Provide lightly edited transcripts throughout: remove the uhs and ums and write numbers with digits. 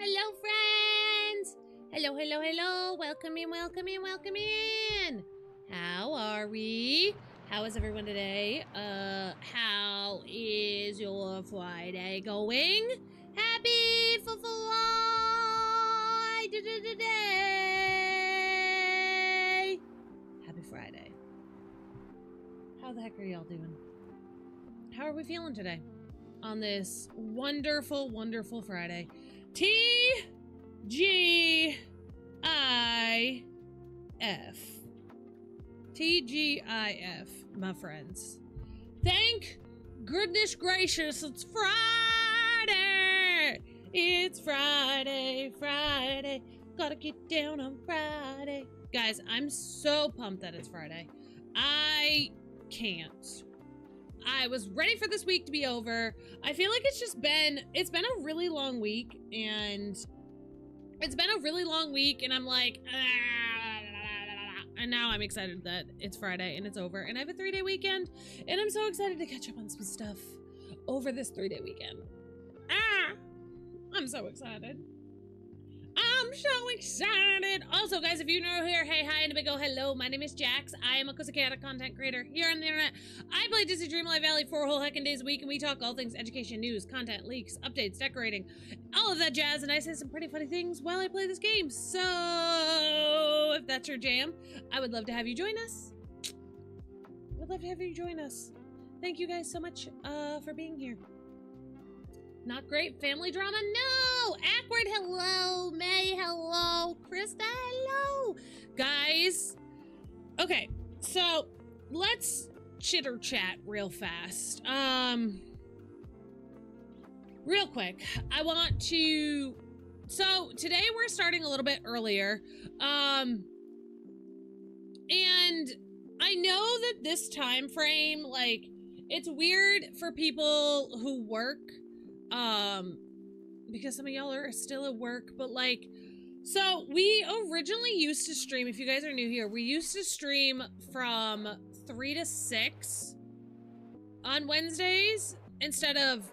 Hello, friends! Hello, hello, hello! Welcome in, welcome in, welcome in! How are we? How is everyone today? How is your Friday going? Happy Friday! Happy Friday. How the heck are y'all doing? How are we feeling today? On this wonderful, wonderful Friday. T-G-I-F. T-G-I-F, my friends. Thank goodness gracious, it's Friday! It's Friday, Friday. Gotta get down on Friday. Guys, I'm so pumped that it's Friday. I can't. I was ready for this week to be over. I feel like it's been a really long week, and I'm like, and now I'm excited that it's Friday and it's over, and I have a 3-day weekend, and I'm so excited to catch up on some stuff over this 3-day weekend. I'm so excited. I'm so excited. Also, guys, if you're new here, hey, hi, and a big ol' hello. My name is Jax. I am a Kusakata content creator here on the internet. I play Disney Dreamlight Valley 4 whole heckin' days a week, and we talk all things education, news, content, leaks, updates, decorating, all of that jazz, and I say some pretty funny things while I play this game. So, if that's your jam, I would love to have you join us. Thank you guys so much for being here. Not great. Family drama? No! Awkward, hello. May, hello. Krista, hello. Guys. Okay, so let's chitter chat real fast. Real quick. I want to... So, today we're starting a little bit earlier. And I know that this time frame, like, it's weird for people who work... because some of y'all are still at work, but like, so we originally used to stream, if you guys are new here, we used to stream from 3 to 6 on Wednesdays instead of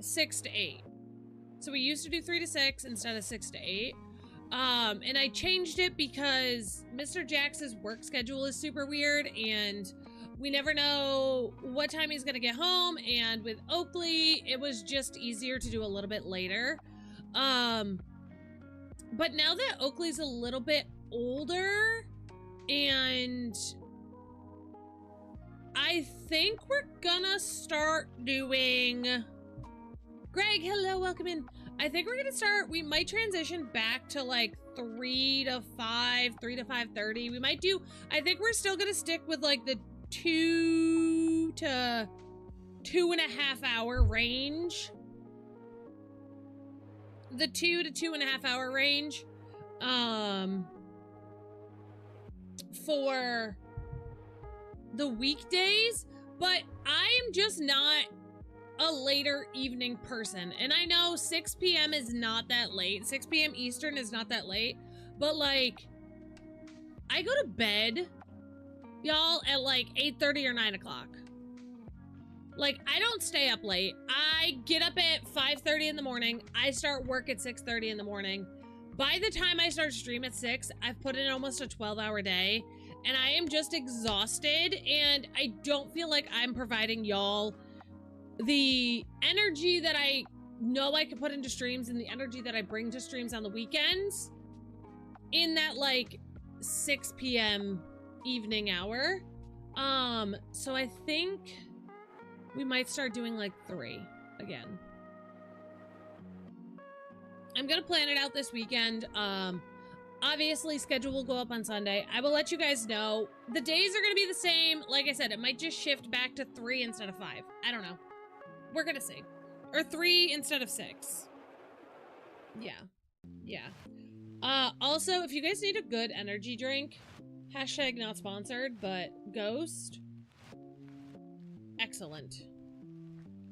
6 to 8. So we used to do 3 to 6 instead of 6 to 8. And I changed it because Mr. Jax's work schedule is super weird, and we never know what time he's gonna get home, and with Oakley, it was just easier to do a little bit later. But now that Oakley's a little bit older, and I think we're gonna start doing... Greg, hello, welcome in. I think we're gonna start, we might transition back to like 3 to 5, 3 to 5:30. We might do, I think we're still gonna stick with like the 2 to 2.5 hour range. The 2 to 2.5 hour range. For the weekdays, but I am just not a later evening person. And I know 6 p.m. is not that late. 6 p.m. Eastern is not that late, but like, I go to bed, y'all, at like 8:30 or 9 o'clock. Like, I don't stay up late. I get up at 5:30 in the morning. I start work at 6:30 in the morning. By the time I start stream at 6, I've put in almost a 12-hour day, and I am just exhausted, and I don't feel like I'm providing y'all the energy that I know I can put into streams and the energy that I bring to streams on the weekends in that like 6 p.m. evening hour. So I think we might start doing like 3 again. I'm gonna plan it out this weekend. Obviously schedule will go up on Sunday. I will let you guys know. The days are gonna be the same. Like I said, it might just shift back to 3 instead of 5. I don't know. We're gonna see. Or 3 instead of 6. Yeah. Yeah. Also, if you guys need a good energy drink, hashtag not sponsored, but Ghost. Excellent.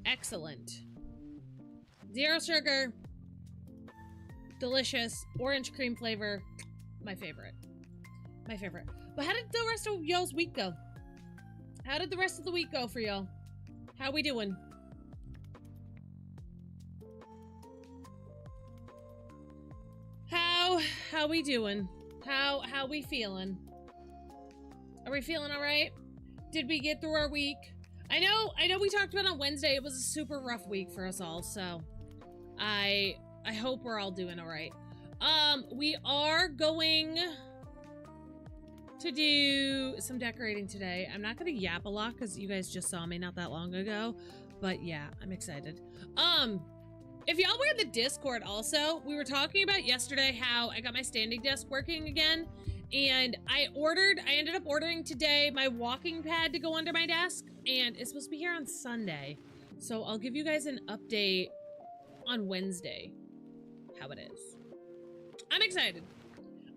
Excellent. 0 sugar. Delicious. Orange cream flavor. My favorite. My favorite. But how did the rest of y'all's week go? How did the rest of the week go for y'all? How we doing? how we doing? How we feeling? Are we feeling all right? Did we get through our week? I know we talked about on Wednesday, it was a super rough week for us all, so I hope we're all doing all right. We are going to do some decorating today. I'm not gonna yap a lot because you guys just saw me not that long ago, but yeah, I'm excited. If y'all were in the Discord also, we were talking about yesterday how I got my standing desk working again, and I ended up ordering today my walking pad to go under my desk, and it's supposed to be here on Sunday. So I'll give you guys an update on Wednesday, how it is. I'm excited.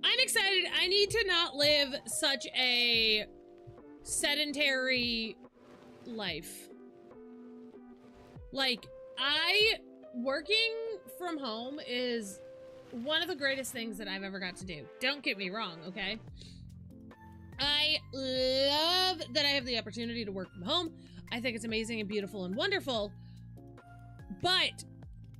I'm excited. I need to not live such a sedentary life. Like, working from home is one of the greatest things that I've ever got to do. Don't get me wrong, okay? I love that I have the opportunity to work from home. I think it's amazing and beautiful and wonderful. But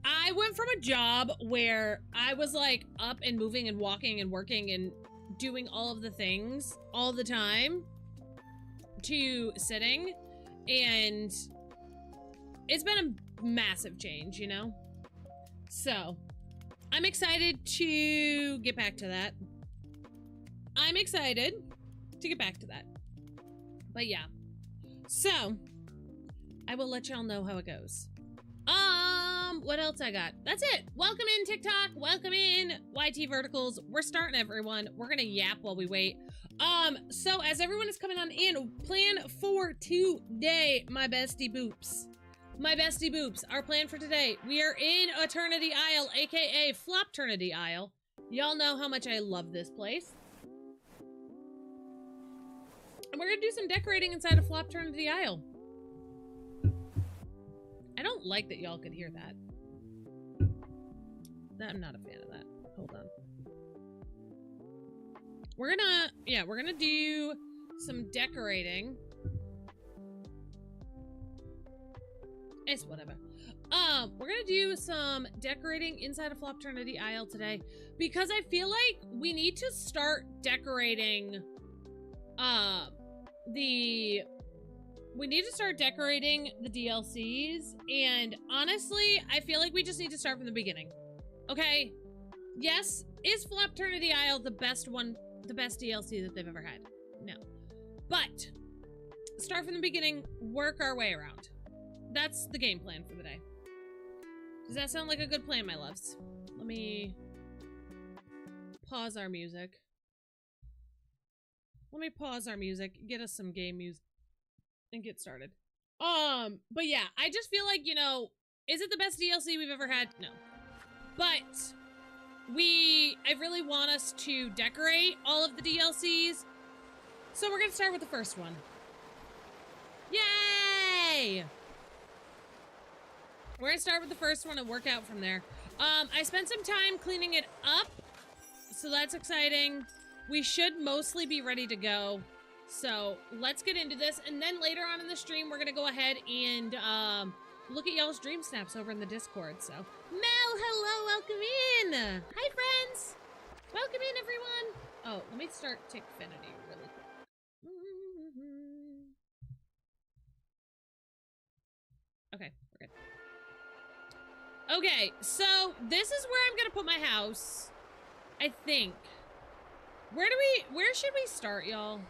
I went from a job where I was like up and moving and walking and working and doing all of the things all the time to sitting, and it's been a massive change, you know? So, I'm excited to get back to that. But yeah. So, I will let y'all know how it goes. What else I got? That's it. Welcome in, TikTok. Welcome in, YT Verticals. We're starting, everyone. We're gonna yap while we wait. So as everyone is coming on in, plan for today, my bestie boops. My bestie boops, our plan for today. We are in Eternity Isle, aka Flopternity Isle. Y'all know how much I love this place. And we're gonna do some decorating inside of Flopternity Isle. I don't like that y'all could hear that. I'm not a fan of that. Hold on. We're gonna do some decorating. It's whatever. We're gonna do some decorating inside of Flopternity Isle today because I feel like we need to start decorating the DLCs, and honestly, I feel like we just need to start from the beginning. Okay? Yes, is Flopternity Isle the best DLC that they've ever had? No. But start from the beginning, work our way around. That's the game plan for the day. Does that sound like a good plan, my loves? Let me pause our music. Get us some game music, and get started. But yeah, I just feel like, you know, is it the best DLC we've ever had? No. But I really want us to decorate all of the DLCs. So we're gonna start with the first one. Yay! We're gonna start with the first one and work out from there. I spent some time cleaning it up, so that's exciting. We should mostly be ready to go. So let's get into this, and then later on in the stream, we're gonna go ahead and look at y'all's dream snaps over in the Discord. So Mel, hello, welcome in. Hi, friends. Welcome in, everyone. Oh, let me start Tickfinity really quick. Okay, we're good. Okay, so this is where I'm gonna put my house, I think. Where should we start, y'all?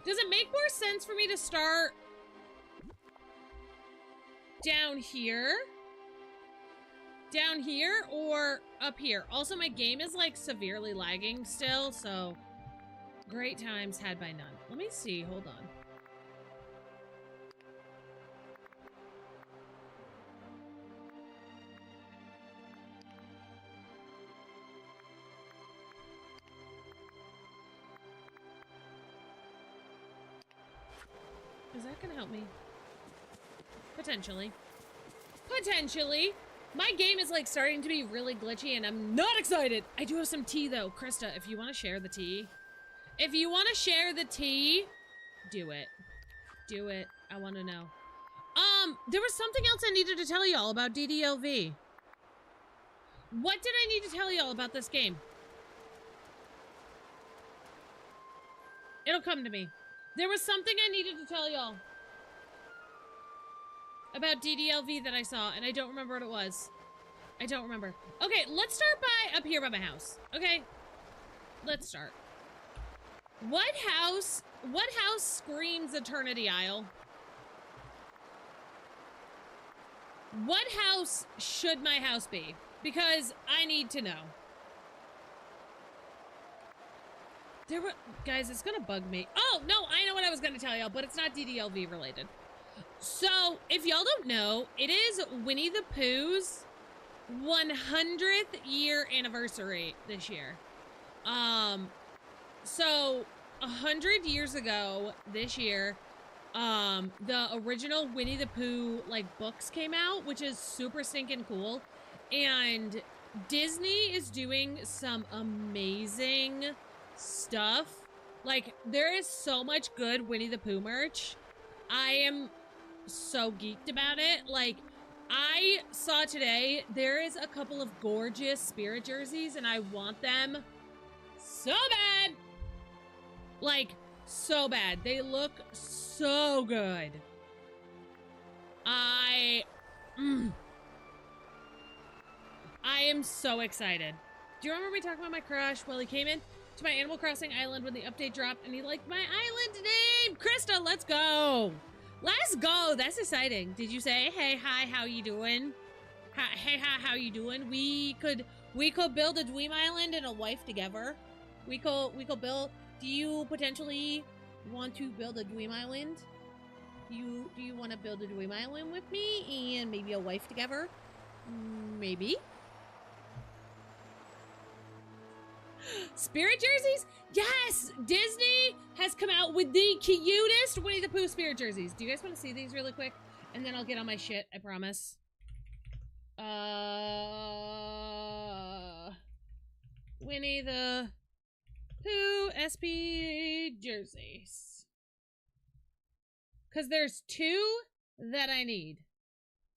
Does it make more sense for me to start down here? Down here or up here? Also, my game is like severely lagging still, so great times had by none. Let me see, hold on. Is that gonna help me? Potentially. Potentially. My game is like starting to be really glitchy and I'm not excited. I do have some tea though. Krista, if you want to share the tea. If you want to share the tea, do it. Do it. I want to know. There was something else I needed to tell y'all about DDLV. What did I need to tell y'all about this game? It'll come to me. There was something I needed to tell y'all about DDLV that I saw, and I don't remember what it was. I don't remember. Okay, let's start by up here by my house. Okay? Let's start. What house screams Eternity Isle? What house should my house be? Because I need to know. Guys, it's gonna bug me. Oh, no, I know what I was gonna tell y'all, but it's not DDLV related. So, if y'all don't know, it is Winnie the Pooh's 100th year anniversary this year. So 100 years ago this year, the original Winnie the Pooh books came out, which is super stinking cool. And Disney is doing some amazing stuff. Like, there is so much good Winnie the Pooh merch. I am so geeked about it. Like, I saw today there is a couple of gorgeous Spirit jerseys and I want them so bad. Like, so bad. They look so good. I am so excited. Do you remember me talking about my crush? Well, he came in to my Animal Crossing island when the update dropped and he liked my island name. Krista, let's go. Let's go. That's exciting. Did you say, hey, hi, how you doing? Hey, hi, how you doing? We could build a dream island and a wife together. We could build. Do you potentially want to build a dream island? Do you want to build a dream island with me and maybe a wife together? Maybe. Spirit jerseys? Yes! Disney has come out with the cutest Winnie the Pooh Spirit jerseys. Do you guys want to see these really quick? And then I'll get on my shit, I promise. Winnie the Pooh SP jerseys. Because there's two that I need.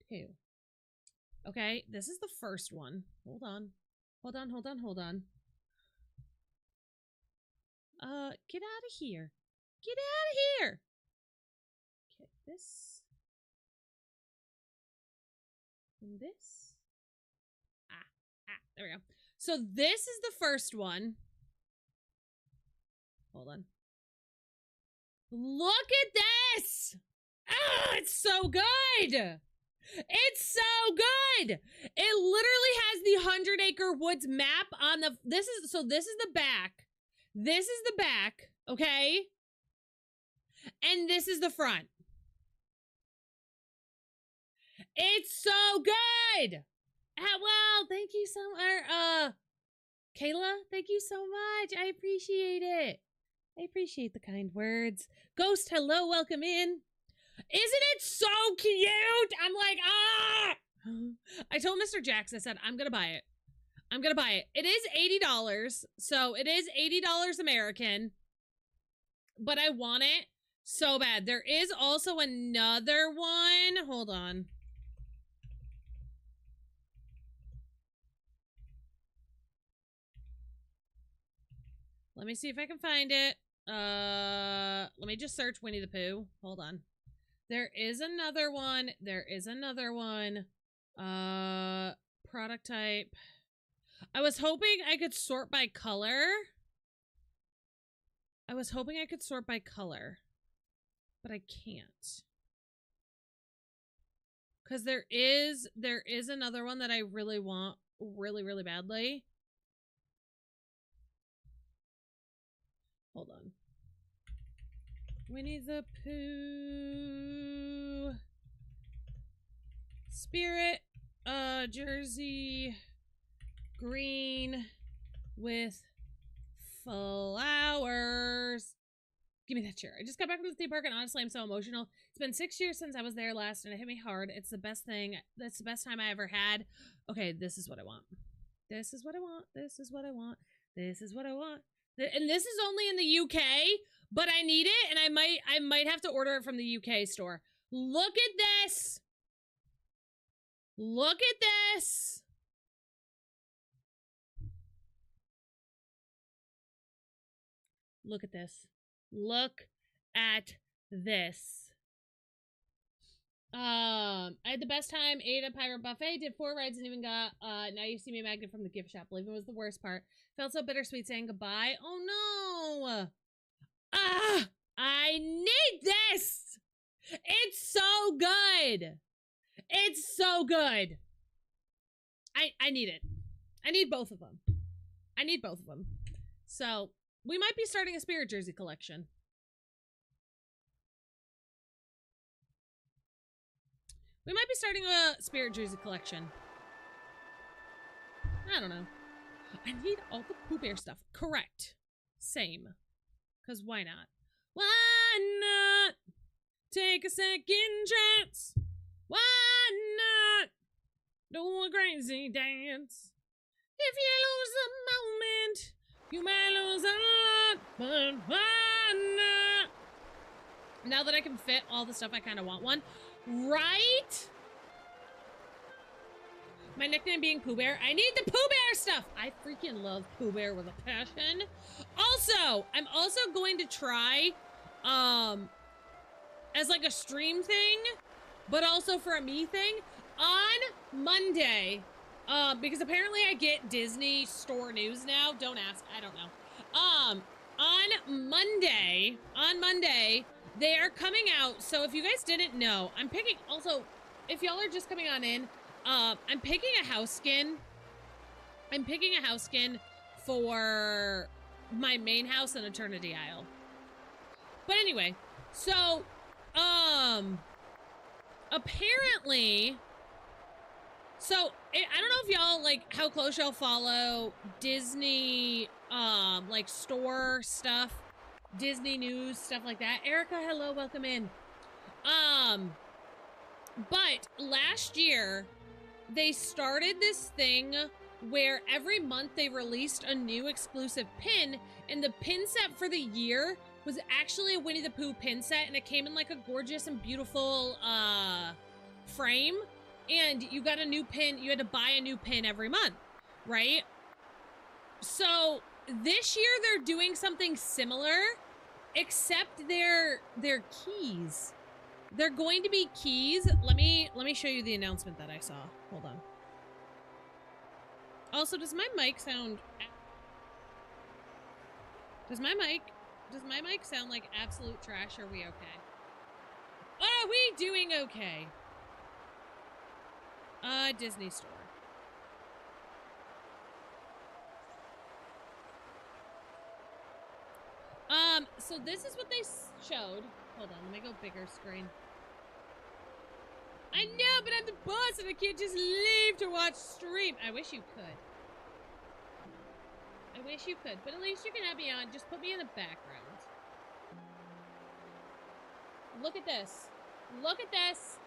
Two. Okay, this is the first one. Hold on. Hold on. Get out of here. Get out of here. Get this. And this. There we go. So this is the first one. Hold on. Look at this. Ah, it's so good. It's so good. It literally has the 100 Acre Woods map on the, this is the back. This is the back, okay? And this is the front. It's so good. Well, thank you so much. Kayla, thank you so much. I appreciate it. I appreciate the kind words. Ghost, hello, welcome in. Isn't it so cute? I'm like, I told Mr. Jax, I said, I'm gonna buy it. I'm gonna buy it. It is $80, so it is $80 American, but I want it so bad. There is also another one. Hold on. Let me see if I can find it. Let me just search Winnie the Pooh. Hold on. There is another one. There is another one. Product type. I was hoping I could sort by color. I was hoping I could sort by color, but I can't. Because there is another one that I really want really, really badly. Hold on. Winnie the Pooh Spirit jersey green with flowers. Give me that chair. I just got back from the theme park and honestly I'm so emotional. It's been 6 years since I was there last and it hit me hard. It's the best thing. That's the best time I ever had. Okay, this is what I want. This is what I want. This is what I want. This is what I want. And this is only in the UK, but I need it and I might have to order it from the UK store. Look at this. Look at this. Look at this. Look at this. I had the best time, ate a pirate buffet, did 4 rides, and even got Now You See Me magnet from the gift shop. Leaving was the worst part. Felt so bittersweet saying goodbye. Oh no! I need this! It's so good! It's so good! I need it. I need both of them. I need both of them. So, we might be starting a Spirit jersey collection. We might be starting a Spirit jersey collection. I don't know. I need all the Pooh Bear stuff. Correct. Same. Because why not? Why not take a second chance? Why not do a crazy dance? If you lose a moment, you might lose a lot, but why not? Now that I can fit all the stuff, I kind of want one. Right? My nickname being Pooh Bear. I need the Pooh Bear stuff. I freaking love Pooh Bear with a passion. Also, I'm also going to try, as like a stream thing, but also for a me thing, on Monday, because apparently I get Disney store news now. Don't ask. I don't know. On Monday, they are coming out. So if you guys didn't know, I'm picking, also, if y'all are just coming on in, I'm picking a house skin. I'm picking a house skin for my main house in Eternity Isle. But anyway, so, apparently, so, I don't know if y'all, like, how close y'all follow Disney, like, store stuff, Disney news, stuff like that. Erica, hello, welcome in. But last year, they started this thing where every month they released a new exclusive pin, and the pin set for the year was actually a Winnie the Pooh pin set, and it came in like a gorgeous and beautiful frame, and you got a new pin. You had to buy a new pin every month, right? So this year they're doing something similar, except they're keys. They're going to be keys. Let me show you the announcement that I saw. Hold on. Also, does my mic sound sound like absolute trash? Are we okay? Are we doing okay? Disney store. So this is what they showed. Hold on, let me go bigger screen. I know, but I'm the boss and I can't just leave to watch stream. I wish you could. I wish you could, but at least you can have me on. Just put me in the background. Look at this. Look at this.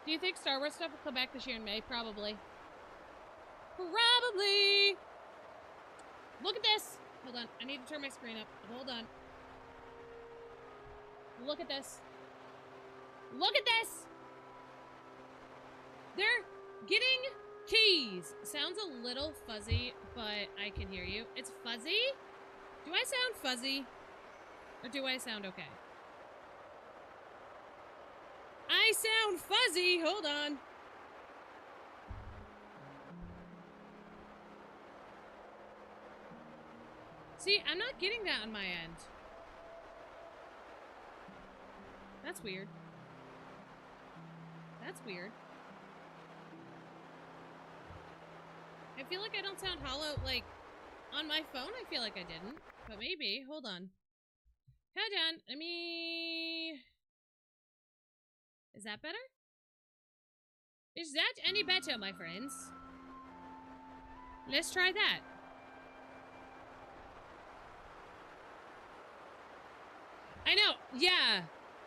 Do you think Star Wars stuff will come back this year in May? Probably. Probably. Look at this. Hold on. I need to turn my screen up. Hold on. Look at this. Look at this. They're getting keys. Sounds a little fuzzy, but I can hear you. It's fuzzy? Do I sound fuzzy? Or do I sound okay? I sound fuzzy. Hold on. See, I'm not getting that on my end. That's weird. That's weird. I feel like I don't sound hollow, like, on my phone I feel like I didn't. But maybe. Hold on. Hold on. Let me... Is that better? Is that any better, my friends? Let's try that. I know, yeah.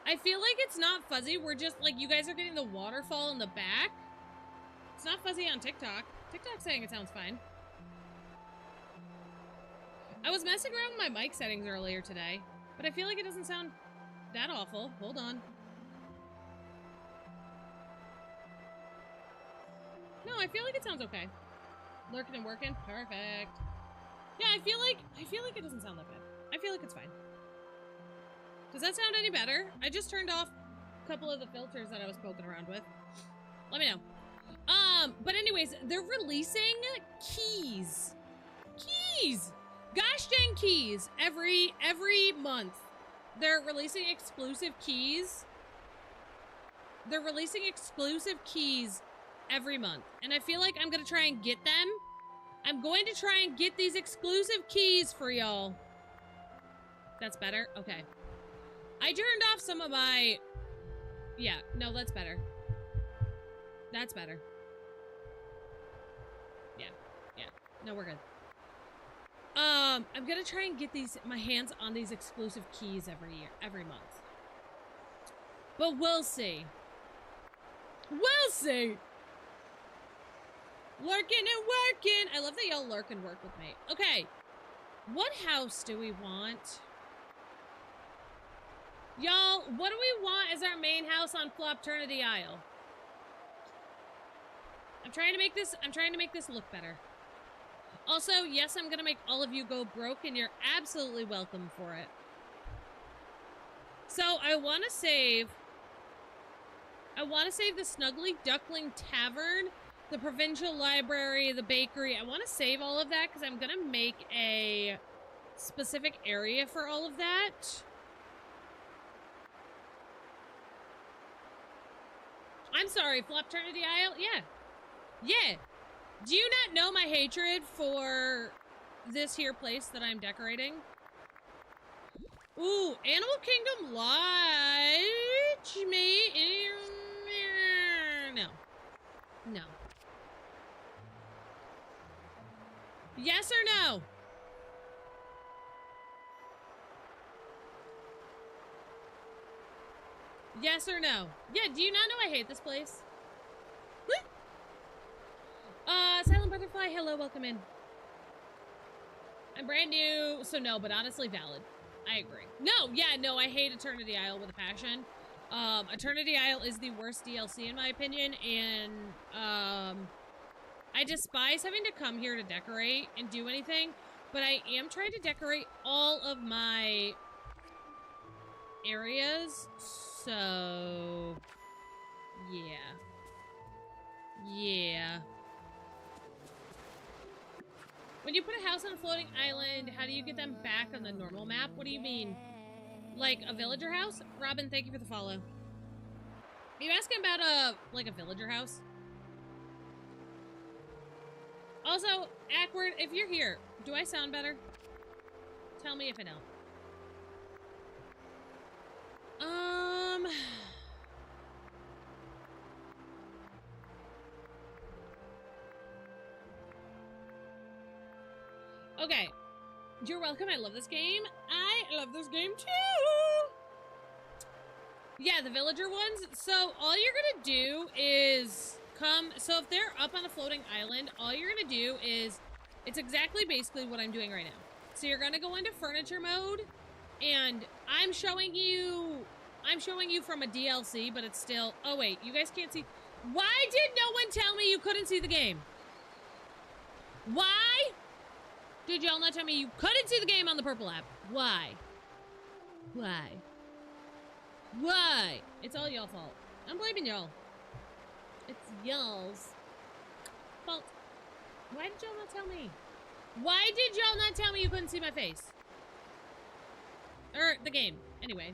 I feel like it's not fuzzy. We're just, like, you guys are getting the waterfall in the back. It's not fuzzy on TikTok. TikTok's saying it sounds fine. I was messing around with my mic settings earlier today, but I feel like it doesn't sound that awful. Hold on. No, I feel like it sounds okay. Lurking and working. Perfect. Yeah, I feel like it doesn't sound that bad. I feel like it's fine. Does that sound any better? I just turned off a couple of the filters that I was poking around with. Let me know. But anyways, they're releasing keys. Keys! Gosh dang keys every month. They're releasing exclusive keys. They're releasing exclusive keys every month. And I feel like I'm gonna try and get them. I'm going to try and get these exclusive keys for y'all. That's better? Okay. I turned off some of my... Yeah, no, that's better. That's better. Yeah, yeah. No, we're good. I'm gonna try and get my hands on these exclusive keys every month. But we'll see. We'll see! Lurking and working! I love that y'all lurk and work with me. Okay. What house do we want? Y'all, what do we want as our main house on Flopternity Isle? I'm trying to make this look better. Also, yes, I'm gonna make all of you go broke, and you're absolutely welcome for it. So, I want to save the Snuggly Duckling Tavern, the Provincial Library, the bakery. I want to save all of that, because I'm gonna make a specific area for all of that. I'm sorry, Flopternity Isle? Yeah. Yeah. Do you not know my hatred for this here place that I'm decorating? Ooh, Animal Kingdom Lodge? Me? No. No. Yes or no? Yes or no? Yeah, do you not know I hate this place? Silent Butterfly, hello, welcome in. I'm brand new, so no, but honestly valid. I agree. No, yeah, no, I hate Eternity Isle with a passion. Eternity Isle is the worst DLC in my opinion, and, I despise having to come here to decorate and do anything, but I am trying to decorate all of my areas, so, yeah. Yeah. When you put a house on a floating island, how do you get them back on the normal map? What do you mean? Like a villager house? Robin, thank you for the follow. Are you asking about like a villager house? Also, Ackward, if you're here, do I sound better? Tell me if I don't. Okay. You're welcome. I love this game. I love this game too. Yeah, the villager ones. So all you're gonna do is come. So if they're up on a floating island, all you're gonna do is, it's exactly basically what I'm doing right now. So you're gonna go into furniture mode, and I'm showing you from a DLC, but it's still. Oh wait, you guys can't see. Why did no one tell me you couldn't see the game? Why? Did y'all not tell me you couldn't see the game on the purple app? Why? Why? Why? It's all y'all fault. I'm blaming y'all. It's y'all's fault. Why did y'all not tell me? Why did y'all not tell me you couldn't see my face? Or the game. Anyway.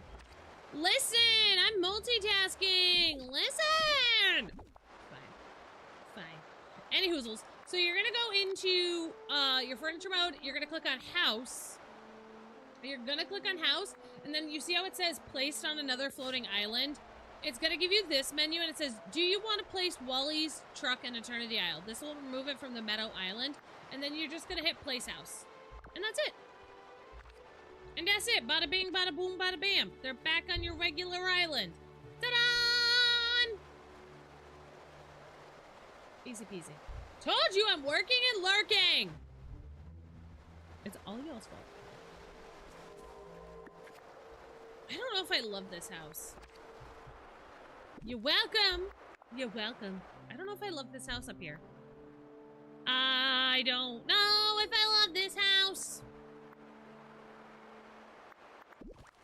Listen! I'm multitasking! Listen! Fine. Fine. Any hoozles. So you're gonna go into your furniture mode, you're gonna click on house. You're gonna click on house, and then you see how it says placed on another floating island? It's gonna give you this menu, and it says, do you want to place Wally's truck in Eternity Isle? This will remove it from the Meadow Island, and then you're just gonna hit place house. And that's it. And that's it. Bada bing, bada boom, bada bam. They're back on your regular island. Ta-da! Easy peasy. Told you I'm working and lurking! It's all y'all's fault. I don't know if I love this house. You're welcome. You're welcome. I don't know if I love this house up here. I don't know if I love this house.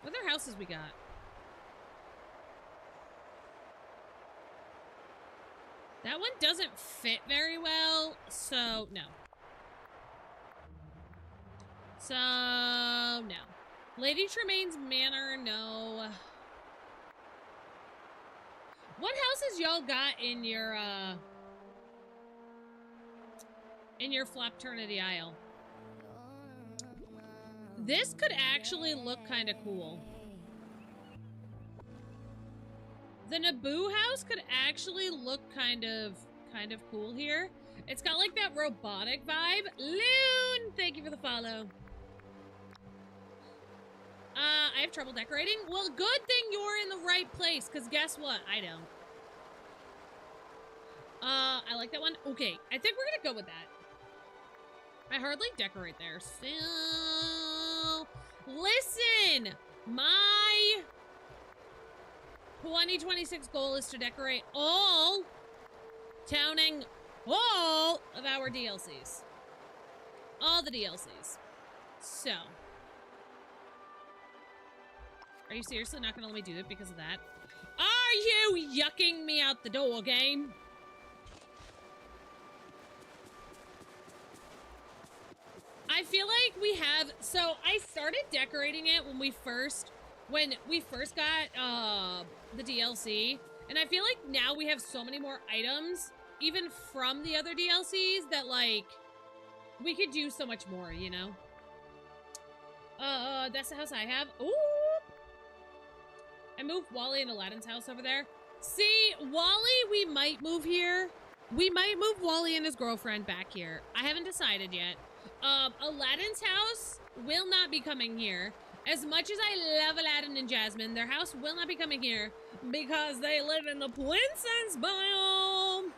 What other houses we got? That one doesn't fit very well, so no. So, no. Lady Tremaine's Manor, no. What houses y'all got in your Flapternity Isle? This could actually look kind of cool. The Naboo house could actually look kind of cool here. It's got like that robotic vibe. Loon, thank you for the follow. I have trouble decorating. Well, good thing you're in the right place, because guess what? I don't. I like that one. Okay, I think we're gonna go with that. I hardly decorate there. So, listen, my 2026 goal is to decorate all of our DLCs. All the DLCs. So, are you seriously not gonna let me do it because of that? Are you yucking me out the door, game? I feel like we have, so I started decorating it when we first got the DLC, and I feel like now we have so many more items, even from the other DLCs, that like we could do so much more, you know? That's the house I have. Ooh! I moved Wally and Aladdin's house over there. See, Wally, we might move here. We might move Wally and his girlfriend back here. I haven't decided yet. Aladdin's house will not be coming here. As much as I love Aladdin and Jasmine, their house will not be coming here because they live in the princess biome.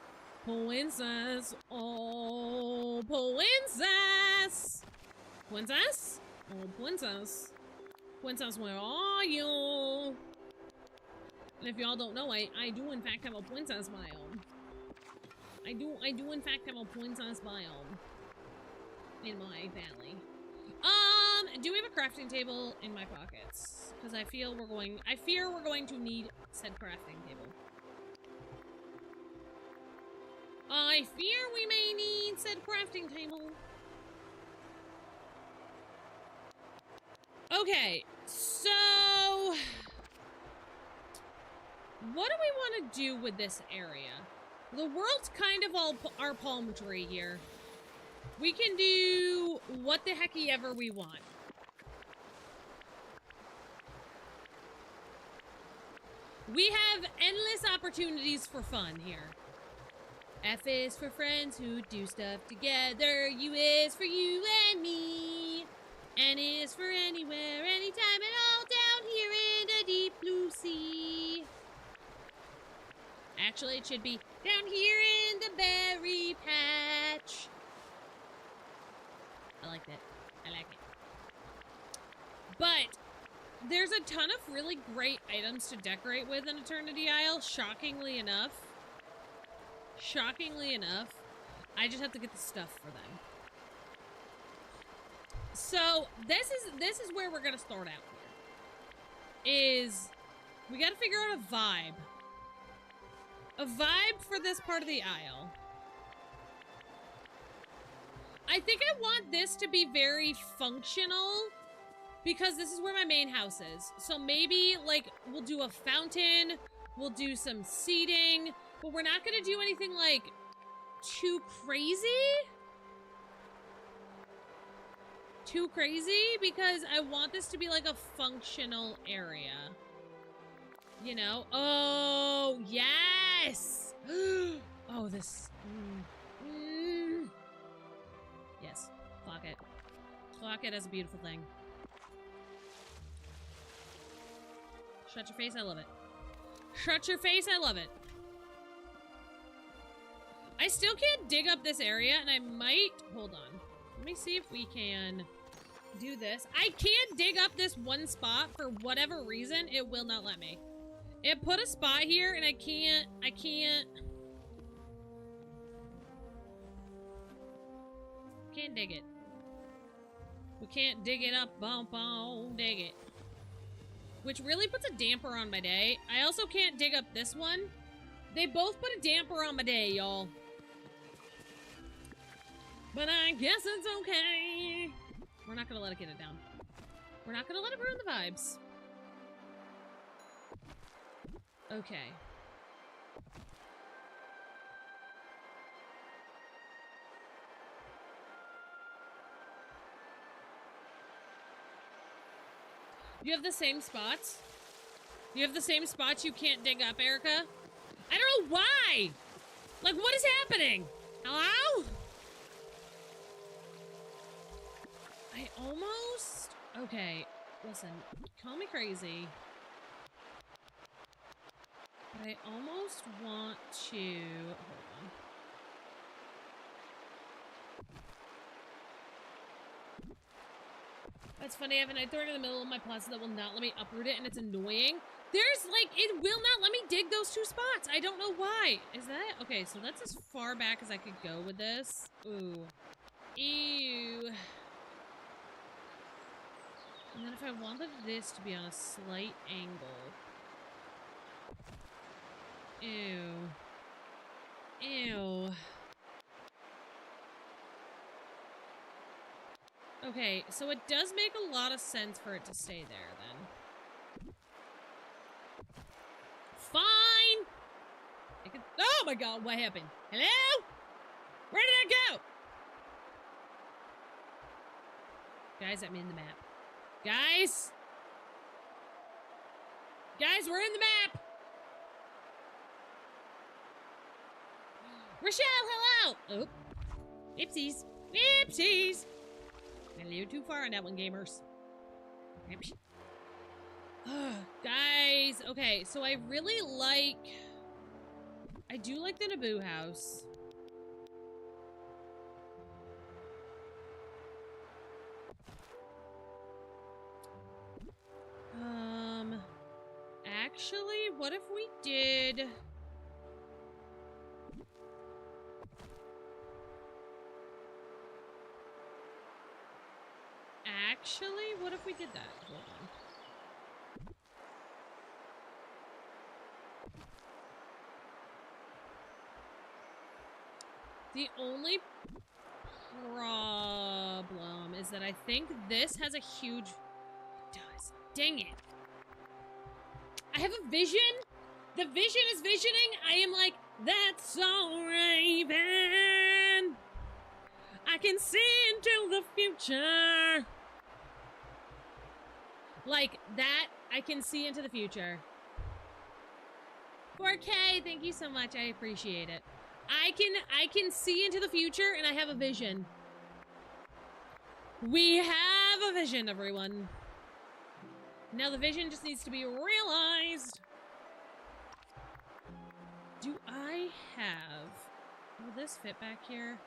Princess. Oh, princess. Princess? Oh, princess. Princess, where are you? And if y'all don't know, I do in fact have a princess biome. I do in fact have a princess biome in my valley. Do we have a crafting table in my pockets? Because I fear we're going to need said crafting table. I fear we may need said crafting table. Okay, so what do we want to do with this area? The world's kind of all our palm tree here. We can do what the hecky ever we want. We have endless opportunities for fun here. F is for friends who do stuff together. U is for you and me. N is for anywhere, anytime, and all down here in the deep blue sea. Actually, it should be down here in the berry patch. I like that. I like it. But there's a ton of really great items to decorate with in Eternity Isle, shockingly enough. Shockingly enough. I just have to get the stuff for them. So this is where we're gonna start out here. Is we gotta figure out a vibe. A vibe for this part of the Isle. I think I want this to be very functional because this is where my main house is. So maybe like we'll do a fountain, we'll do some seating, but we're not gonna do anything like too crazy. Too crazy because I want this to be like a functional area. You know? Oh, yes! Oh, this... Yes, clock it. Clock it as a beautiful thing. Shut your face, I love it. Shut your face, I love it. I still can't dig up this area, and I might... Hold on. Let me see if we can do this. I can't dig up this one spot for whatever reason. It will not let me. It put a spot here, and I can't... Can't dig it. We can't dig it up, bump on, dig it. Which really puts a damper on my day. I also can't dig up this one. They both put a damper on my day, y'all. But I guess it's okay. We're not gonna let it get it down. We're not gonna let it ruin the vibes. Okay. You have the same spots? You have the same spots you can't dig up, Erica? I don't know why! Like, what is happening? Hello? I almost... Okay, listen, call me crazy. But I almost want to... Hold on. That's funny, I have an thorn in the middle of my plaza that will not let me uproot it, and it's annoying. There's, like, it will not let me dig those two spots. I don't know why. Is that... Okay, so that's as far back as I could go with this. Ooh. Ew. And then if I wanted this to be on a slight angle... Ew. Ew. Okay, so it does make a lot of sense for it to stay there, then. Fine! Oh my god, what happened? Hello? Where did I go? Guys, I'm in the map. Guys! Guys, we're in the map! Rochelle, hello! Oh. Ipsies. Ipsies! I lived too far on that one, gamers. Guys, okay, so I really like... I do like the Naboo house. Actually, what if we did... Actually, what if we did that? Hold on. The only problem is that I think this has a huge... It does. Dang it. I have a vision. The vision is visioning. I am like, that's so Raven. I can see into the future. Like that, I can see into the future. 4K, thank you so much. I appreciate it. I can see into the future and I have a vision. We have a vision, everyone. Now the vision just needs to be realized. Do I have... Will this fit back here?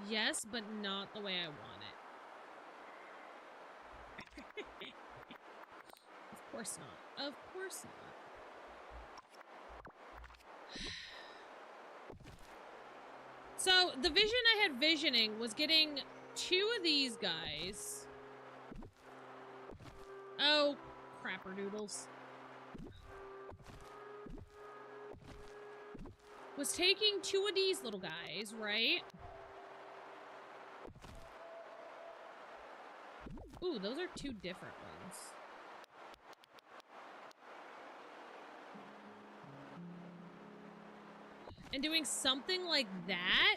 Yes, but not the way I want it. Of course not. Of course not. So, the vision I had visioning was getting 2 of these guys. Oh, crapperdoodles. Was taking 2 of these little guys, right? Ooh, those are 2 different ones. And doing something like that?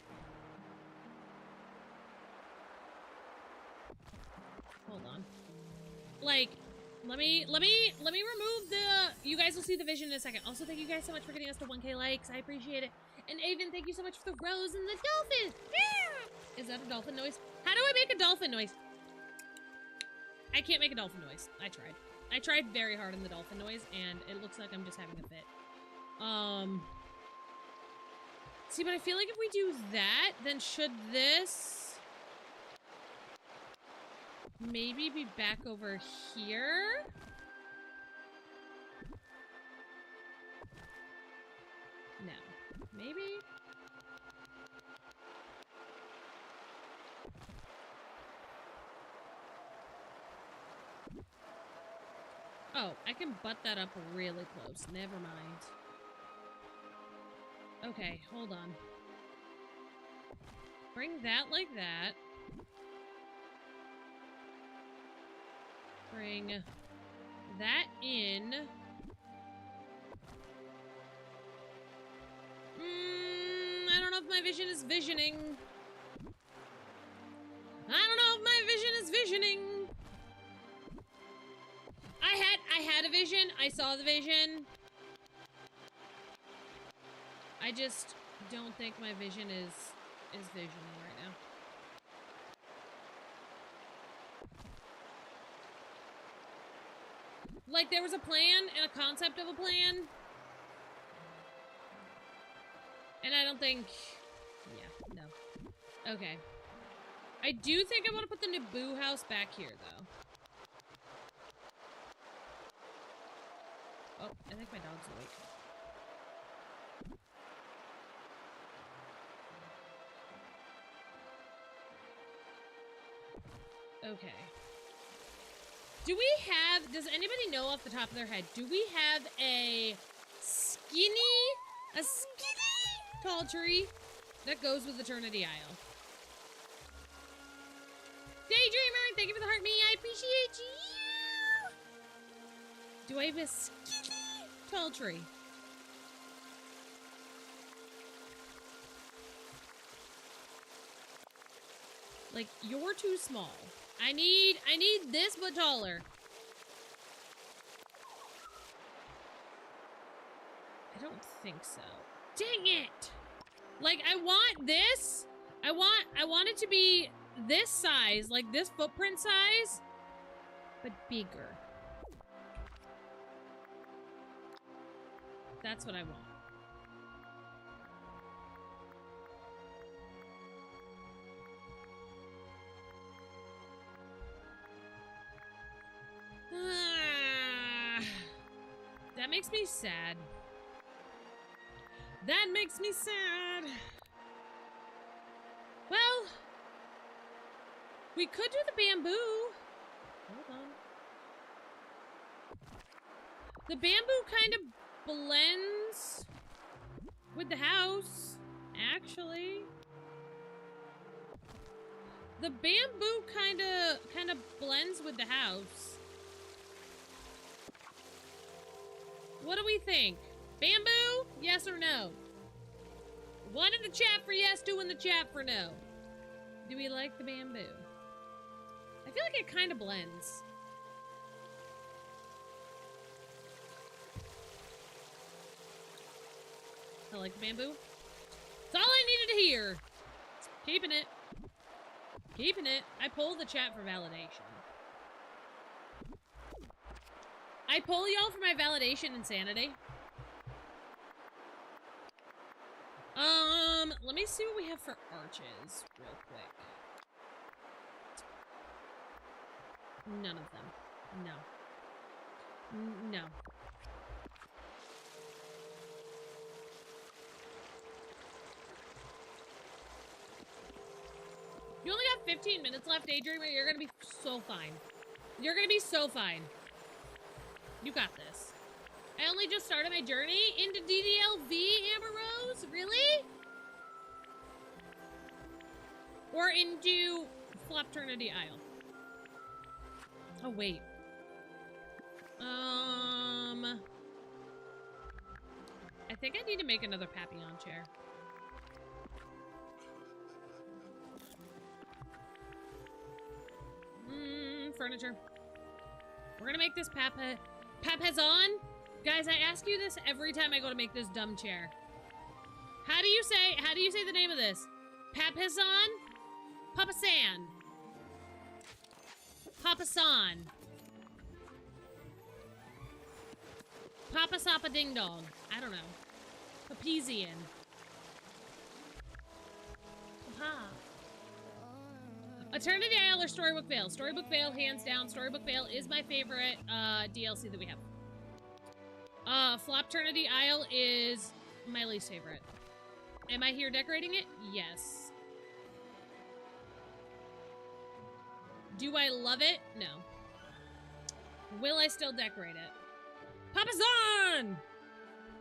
Hold on. Like, let me remove the... You guys will see the vision in a second. Also, thank you guys so much for getting us to 1K likes. I appreciate it. And Avon, thank you so much for the rose and the dolphin. Yeah! Is that a dolphin noise? How do I make a dolphin noise? I can't make a dolphin noise. I tried. I tried very hard in the dolphin noise, and it looks like I'm just having a fit. See, but I feel like if we do that, then should this maybe be back over here? No. Maybe? Oh, I can butt that up really close. Never mind. Okay, hold on. Bring that like that. Bring that in. I don't know if my vision is visioning. I don't know if my vision is visioning. I had a vision. I saw the vision. I just don't think my vision is visioning right now. Like there was a plan and a concept of a plan. And I don't think... Yeah, no. Okay. I do think I want to put the Naboo house back here, though. Oh, I think my dog's awake. Okay. Do we have... Does anybody know off the top of their head, do we have a skinny tall tree that goes with Eternity Isle? Daydreamer, thank you for the heart me. I appreciate you. Do I have a skinny tall tree? Like, you're too small. I need this but taller. I don't think so. Dang it! Like, I want this. I want it to be this size, like this footprint size, but bigger. That's what I want. That makes me sad. That makes me sad. Well, we could do the bamboo. Hold on. The bamboo kind of blends with the house, actually. The bamboo kind of blends with the house. What do we think? Bamboo? Yes or no? One in the chat for yes, two in the chat for no. Do we like the bamboo? I feel like it kind of blends. I like the bamboo. It's all I needed to hear. Keeping it. Keeping it. I pull the chat for validation. I pull y'all for my validation insanity. Let me see what we have for arches real quick. None of them. No. No. You only got 15 minutes left, Daydreamer. You're gonna be so fine. You're gonna be so fine. You got this. I only just started my journey into DDLV, Amber Rose? Really? Or into Flopternity Isle? Oh, wait. I think I need to make another Papillon chair. Furniture. We're gonna make this Papazon. Guys, I ask you this every time I go to make this dumb chair. How do you say the name of this? Papazon? Papasan. Papasan. Papa Sapa Ding Dong. I don't know. Papezian. Papa. Eternity Isle or Storybook Vale? Storybook Vale, hands down. Storybook Vale is my favorite DLC that we have. Flopternity Isle is my least favorite. Am I here decorating it? Yes. Do I love it? No. Will I still decorate it? Papa John!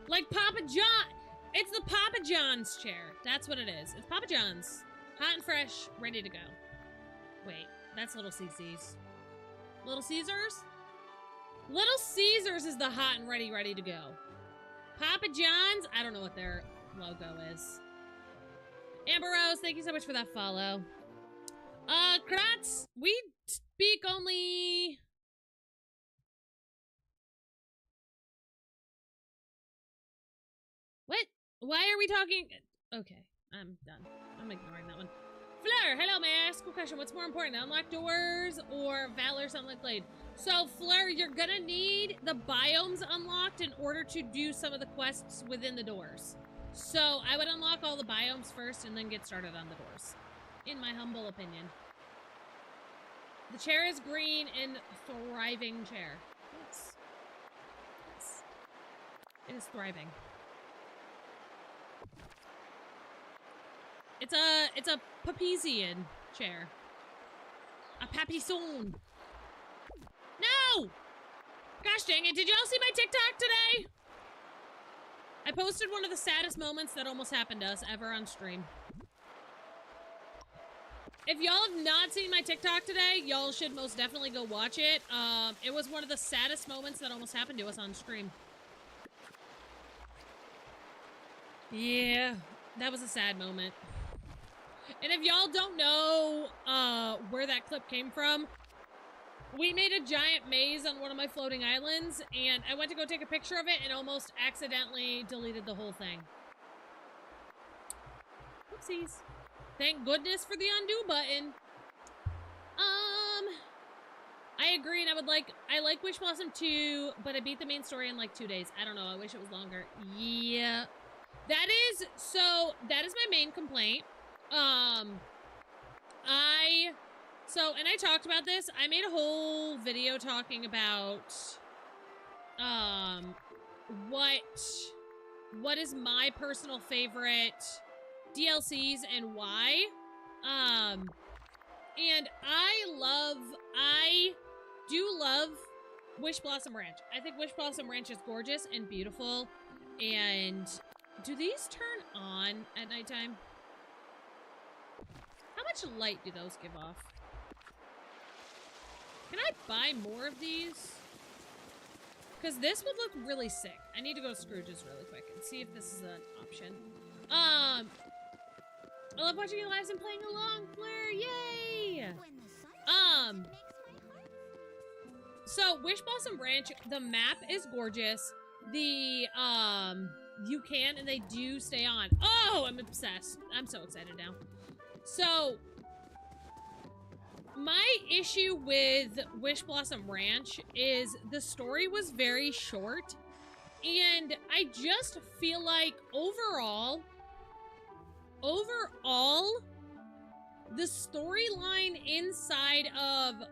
Like Papa John. It's the Papa John's chair. That's what it is. It's Papa John's. Hot and fresh, ready to go. Wait, that's Little Caesars. Little Caesars? Little Caesars is the hot and ready to go. Papa John's, I don't know what their logo is. Amber Rose, thank you so much for that follow. Kratz, we speak only... What? Why are we talking? Okay, I'm done. I'm ignoring that one. Fleur, hello, may I ask a question? What's more important, unlock doors or Valor Sunlit Glade? So, Fleur, you're gonna need the biomes unlocked in order to do some of the quests within the doors. So, I would unlock all the biomes first and then get started on the doors. In my humble opinion. The chair is green and thriving chair. Yes. Yes. It is thriving. It's a Papesian chair. A Papison. No! Gosh dang it, did y'all see my TikTok today? I posted one of the saddest moments that almost happened to us ever on stream. If y'all have not seen my TikTok today, y'all should most definitely go watch it. It was one of the saddest moments that almost happened to us on stream. Yeah, that was a sad moment. And if y'all don't know where that clip came from, we made a giant maze on one of my floating islands, and I went to go take a picture of it and almost accidentally deleted the whole thing. Oopsies. Thank goodness for the undo button. I agree, and I like Wish Blossom 2, but I beat the main story in like 2 days. I don't know, I wish it was longer. Yeah. That is my main complaint. And I talked about this. I made a whole video talking about, what is my personal favorite DLCs and why. And I do love Wish Blossom Ranch. I think Wish Blossom Ranch is gorgeous and beautiful. And do these turn on at nighttime? How much light do those give off? Can I buy more of these? Because this would look really sick. I need to go to Scrooge's really quick and see if this is an option. I love watching you live and playing along, Blair. Yay! So Wish Blossom Ranch, the map is gorgeous. The you can and they do stay on. Oh, I'm obsessed. I'm so excited now. So my issue with Wish Blossom Ranch is the story was very short, and I just feel like overall, the storyline inside of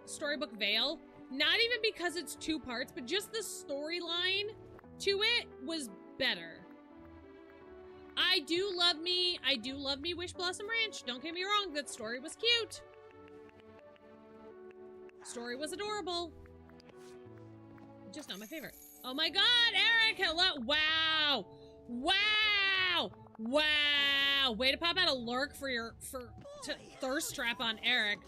Storybook Vale, not even because it's 2 parts, but just the storyline to it was better. I do love me Wish Blossom Ranch. Don't get me wrong, that story was cute. Story was adorable. Just not my favorite. Oh my god, Eric, hello. Wow. Wow. Wow. Way to pop out a lurk for thirst trap on Eric.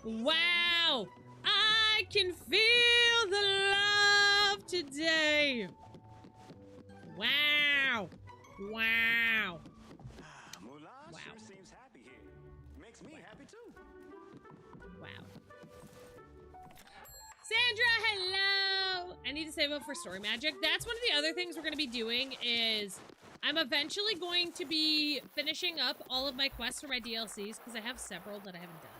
Wow. I can feel the love today. Wow. Wow. Mulan sure seems happy here. Makes me happy too. Wow. Sandra, hello! I need to save up for Story Magic. That's one of the other things we're going to be doing is I'm eventually going to be finishing up all of my quests for my DLCs because I have several that I haven't done.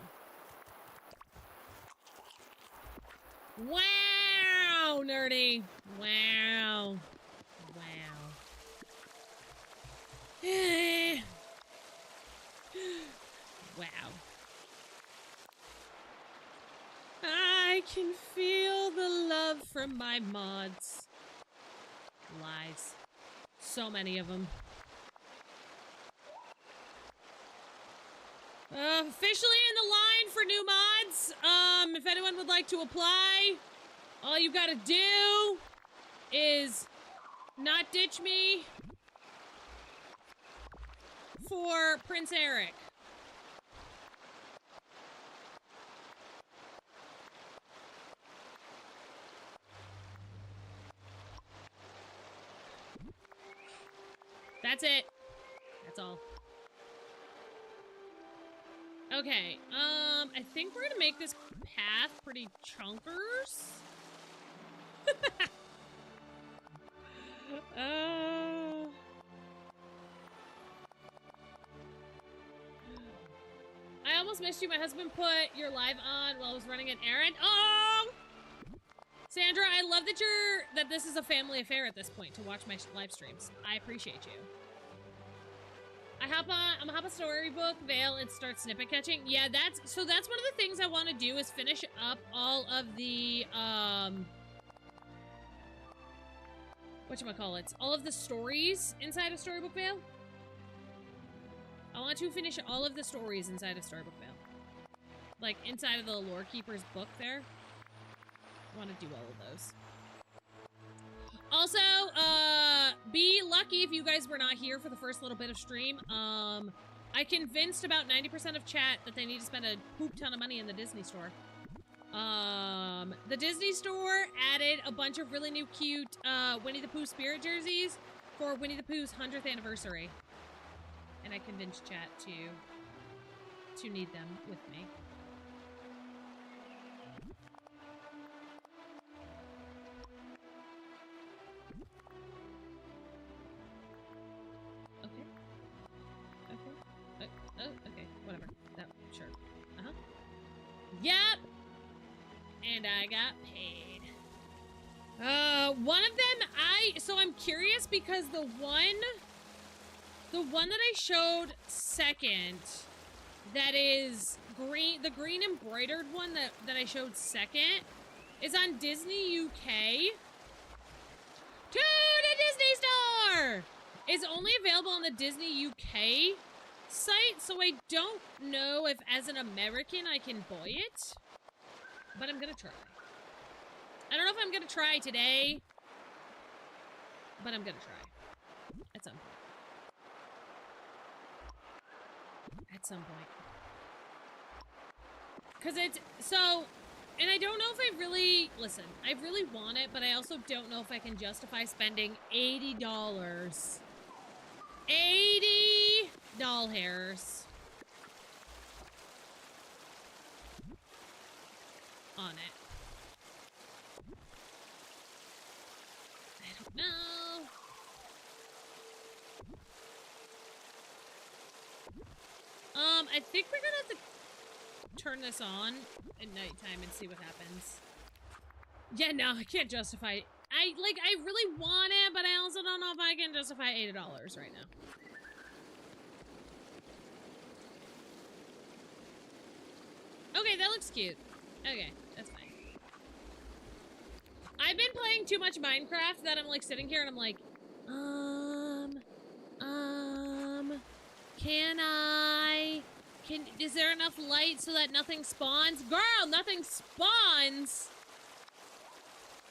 Wow, nerdy. Wow. Wow. Wow. I can feel the love from my mods. Lies. So many of them. Officially in the line for new mods. If anyone would like to apply, All you gotta do is not ditch me for Prince Eric. That's it. That's all. Okay, I think we're gonna make this path pretty chunkers. I almost missed you. My husband put your live on while I was running an errand. Oh! Sandra, I love that this is a family affair at this point to watch my live streams. I appreciate you. I'm gonna hop a storybook veil and start snippet catching. Yeah, that's one of the things I want to do is finish up all of the whatchamacallits, all of the stories inside of Storybook Vale. I want to finish all of the stories inside of Storybook Vale. Like inside of the Lore Keeper's book there. I want to do all of those. Also, be lucky if you guys were not here for the first little bit of stream. I convinced about 90% of chat that they need to spend a poop ton of money in the Disney store. The Disney store added a bunch of really new cute, Winnie the Pooh spirit jerseys for Winnie the Pooh's 100th anniversary. And I convinced chat to need them with me. Okay, whatever. That, sure. Uh-huh. Yep! And I got paid. One of them, so I'm curious because the one that I showed second, that is green, the green embroidered one that I showed second, is on Disney UK. To the Disney store! It's only available on the Disney UK site, so I don't know if as an American I can buy it, but I'm gonna try. I don't know if I'm gonna try today, but I'm gonna try at some point. At some point. Because it's so, and I don't know if I really, listen, I really want it, but I also don't know if I can justify spending $80. 80 doll hairs on it. I don't know. I think we're gonna have to turn this on at nighttime and see what happens. Yeah, no, I can't justify it. I really want it, but I also don't know if I can justify $80 right now. Okay, that looks cute. Okay, that's fine. I've been playing too much Minecraft that I'm like sitting here and I'm like, is there enough light so that nothing spawns? Girl, nothing spawns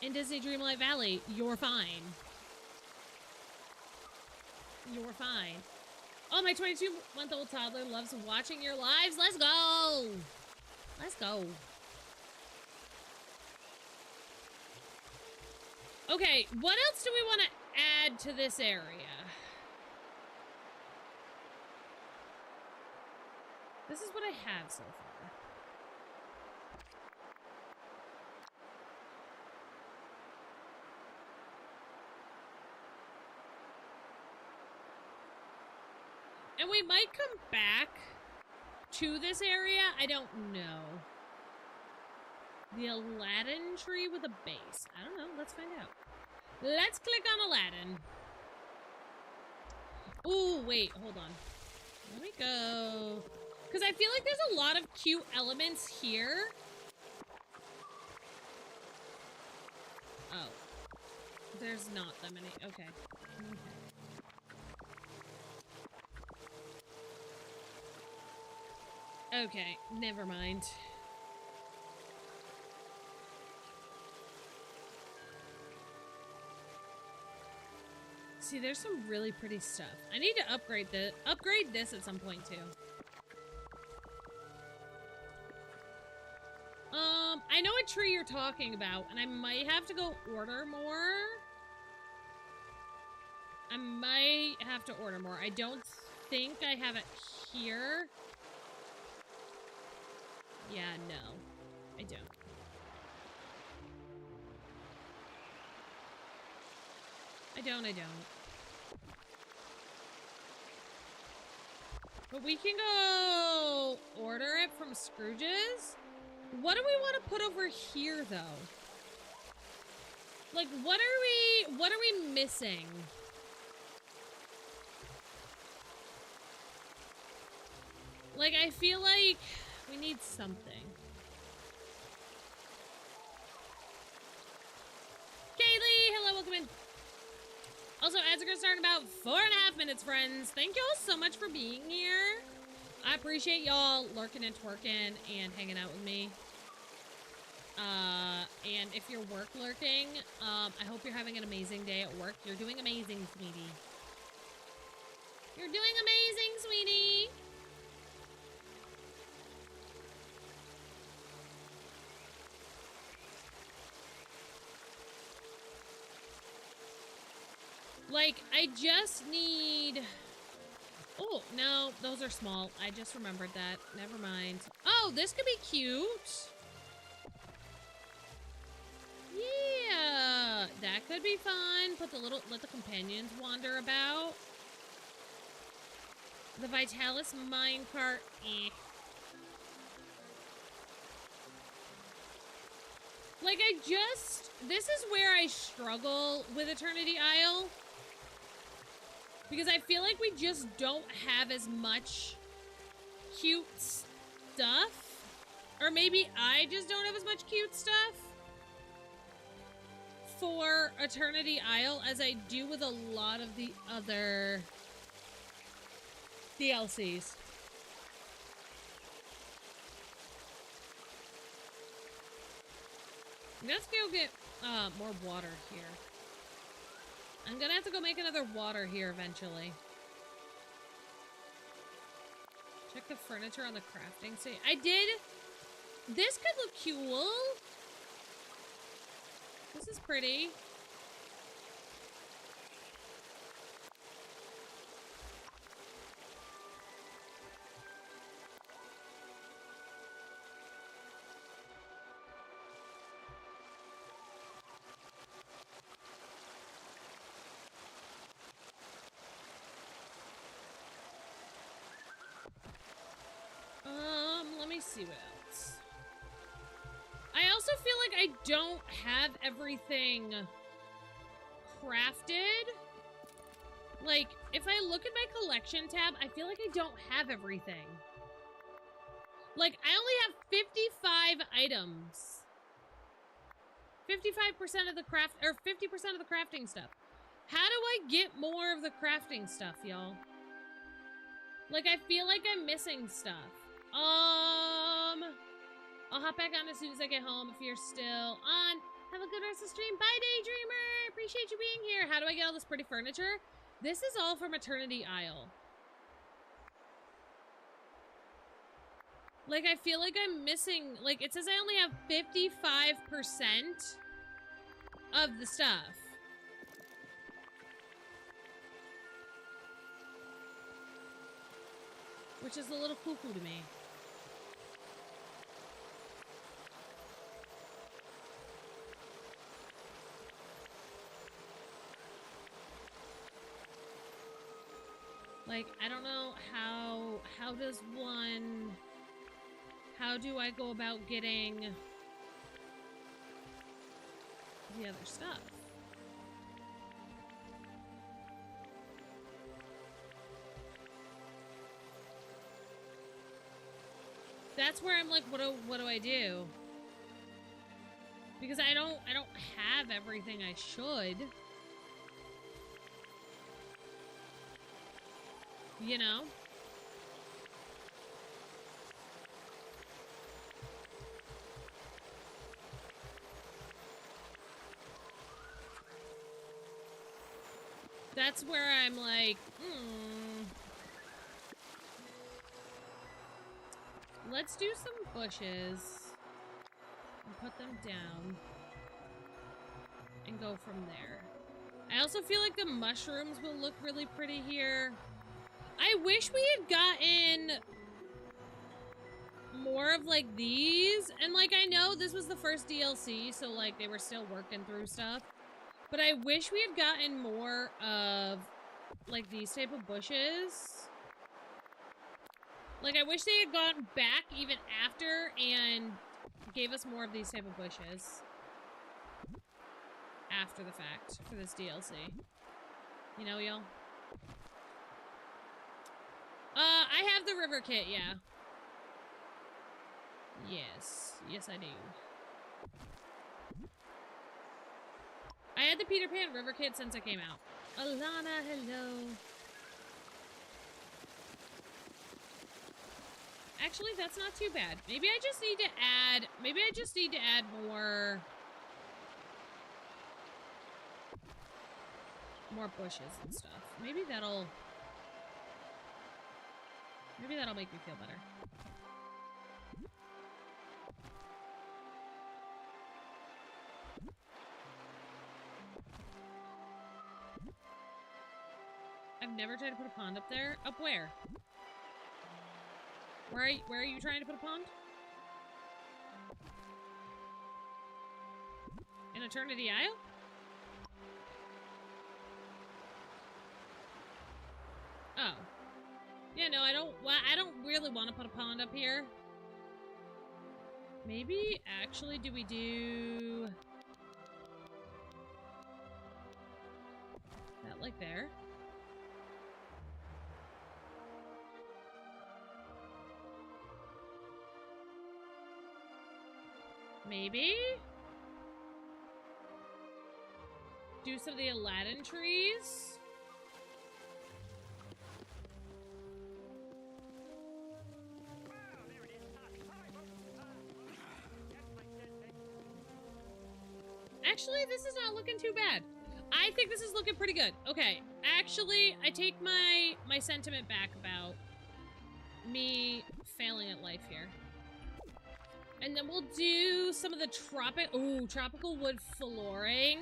in Disney Dreamlight Valley. You're fine. You're fine. Oh, my 22-month-old toddler loves watching your lives. Let's go. Let's go. Okay, what else do we want to add to this area? This is what I have so far. And we might come back to this area. I don't know. The Aladdin tree with a base. I don't know. Let's find out. Let's click on Aladdin. Ooh, wait. Hold on. Let me go. Because I feel like there's a lot of cute elements here. Oh. There's not that many. Okay. Okay, never mind. See, there's some really pretty stuff. I need to upgrade this at some point too. I know what tree you're talking about, and I might have to go order more. I might have to order more. I don't think I have it here. Yeah, no. I don't. I don't. But we can go order it from Scrooge's. What do we want to put over here, though? Like, what are we missing? Like, I feel like we need something. Kaylee, hello, welcome in. Also, ads are gonna start in about 4.5 minutes, friends. Thank y'all so much for being here. I appreciate y'all lurking and twerking and hanging out with me. And if you're work lurking, I hope you're having an amazing day at work. You're doing amazing, sweetie. You're doing amazing, sweetie. Like, I just need... Oh, no, those are small. I just remembered that. Never mind. Oh, this could be cute. Yeah, that could be fun. Let the companions wander about. The Vitalis minecart, eh. Like, this is where I struggle with Eternity Isle. Because I feel like we just don't have as much cute stuff. Or maybe I just don't have as much cute stuff for Eternity Isle as I do with a lot of the other DLCs. Let's go get more water here. I'm gonna have to go make another water here eventually. Check the furniture on the crafting stage. I did. This could look cool. This is pretty. Let me see what else. I also feel like I don't have everything crafted. Like, if I look at my collection tab, I feel like I don't have everything. Like, I only have 55 items. 55% of the craft, or 50% of the crafting stuff. How do I get more of the crafting stuff, y'all? Like, I feel like I'm missing stuff. I'll hop back on as soon as I get home if you're still on. Have a good rest of the stream. Bye, Daydreamer. Appreciate you being here. How do I get all this pretty furniture? This is all from Eternity Isle. Like, I feel like I'm missing... Like, it says I only have 55% of the stuff. Which is a little cuckoo to me. Like, I don't know how does one... How do I go about getting the other stuff? That's where I'm like, what do I do? Because I don't have everything I should. You know? That's where I'm like, Let's do some bushes and put them down and go from there. I also feel like the mushrooms will look really pretty here. I wish we had gotten more of like these, and like I know this was the first DLC, so like they were still working through stuff, but I wish we had gotten more of like these type of bushes. Like I wish they had gone back even after and gave us more of these type of bushes after the fact for this DLC. You know, y'all? I have the river kit, yeah. Yes. Yes, I do. I had the Peter Pan river kit since it came out. Alana, hello. Actually, that's not too bad. Maybe I just need to add more bushes and stuff. Maybe that'll make me feel better. I've never tried to put a pond up there. Up where? Where are you trying to put a pond? In Eternity Isle? Oh. Yeah, no, I don't really want to put a pond up here. Maybe, actually, do we do that like there? Maybe? Do some of the Aladdin trees? Actually, this is not looking too bad. I think this is looking pretty good. Okay, actually, I take my sentiment back about me failing at life here. And then we'll do some of the tropical wood flooring.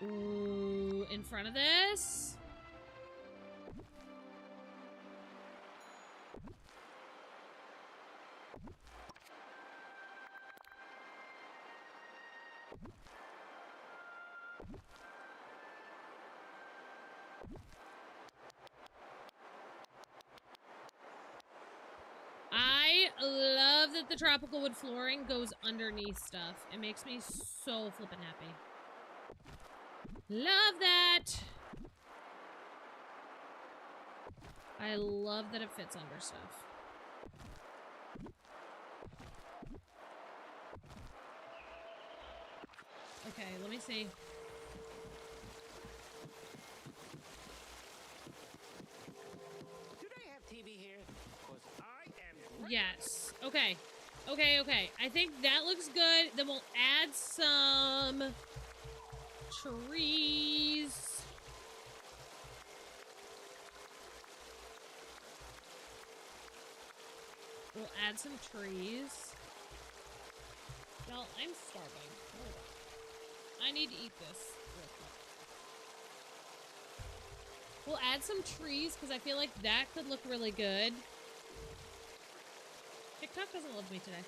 Ooh, in front of this. I love that the tropical wood flooring goes underneath stuff. It makes me so flippin' happy. Love that! I love that it fits under stuff. Okay, let me see. Do they have TV here? 'Cause I am. Yes. Okay. Okay, okay. I think that looks good. Then we'll add some trees. We'll add some trees. Y'all, I'm starving. Hold on. I need to eat this real quick. We'll add some trees because I feel like that could look really good. TikTok doesn't love me today.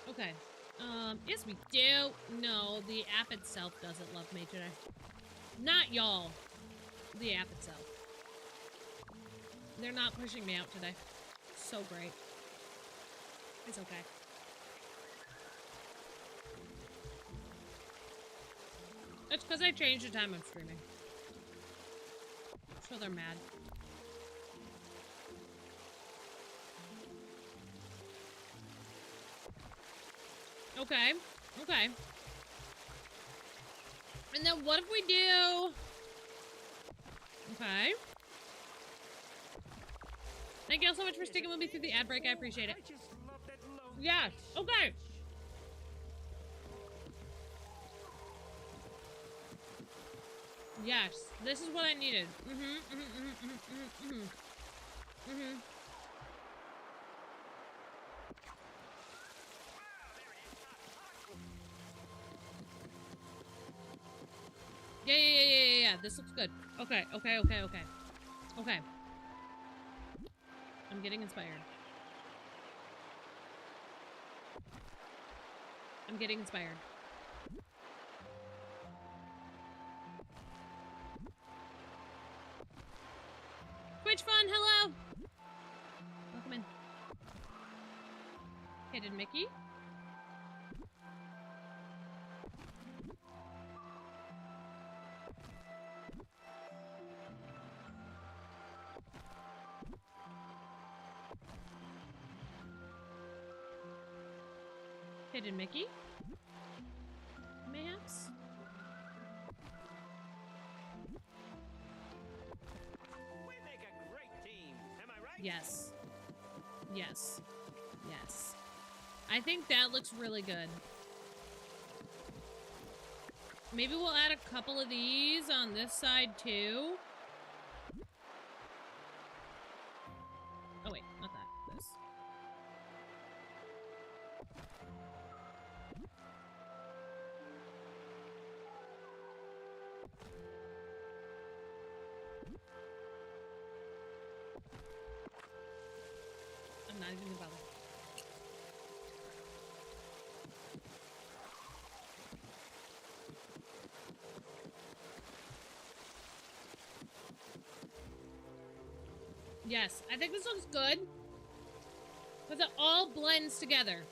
Okay. Yes we do. No, the app itself doesn't love me today. Not y'all. The app itself. They're not pushing me out today. So great. It's okay. It's because I changed the time I'm streaming. So they're mad. Okay. Okay. And then what if we do... Okay. Thank you all so much for sticking with me through the ad break. I appreciate it. Yes. Okay. Yes. This is what I needed. Yeah. This looks good. Okay. Okay. I'm getting inspired. I'm getting inspired. Twitch fun, hello! Welcome in. Hidden Mickey. Hidden Mickey? Mayhaps? We make a great team. Am I right? Yes. Yes. Yes. I think that looks really good. Maybe we'll add a couple of these on this side too. Oh wait, not that. This. I'm not even gonna bother. Yes, I think this looks good. Because it all blends together.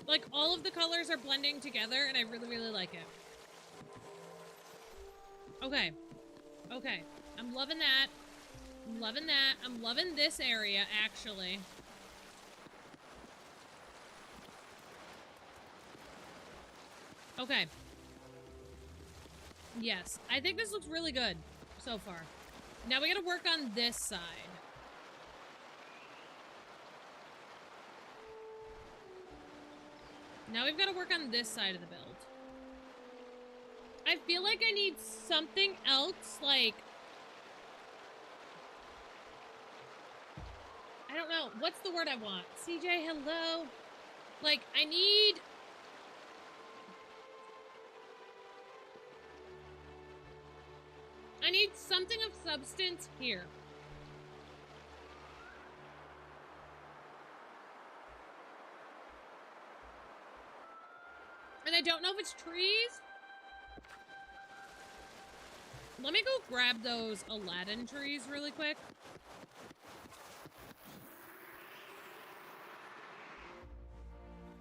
Like, all of the colors are blending together, and I really, really like it. Okay. Okay. I'm loving that. I'm loving that. I'm loving this area, actually. Okay. Yes. I think this looks really good so far. Now we gotta work on this side. Now we've got to work on this side of the build. I feel like I need something else, like... I don't know. What's the word I want? CJ, hello? Like, I need... I need something of substance here. And I don't know if it's trees. Let me go grab those Aladdin trees really quick.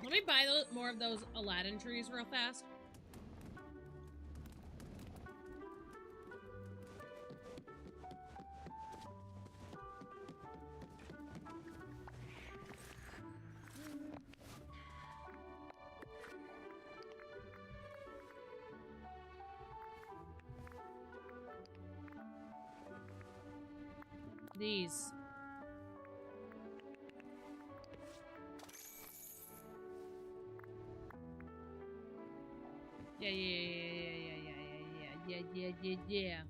Let me buy more of those Aladdin trees real fast. These. Yeah.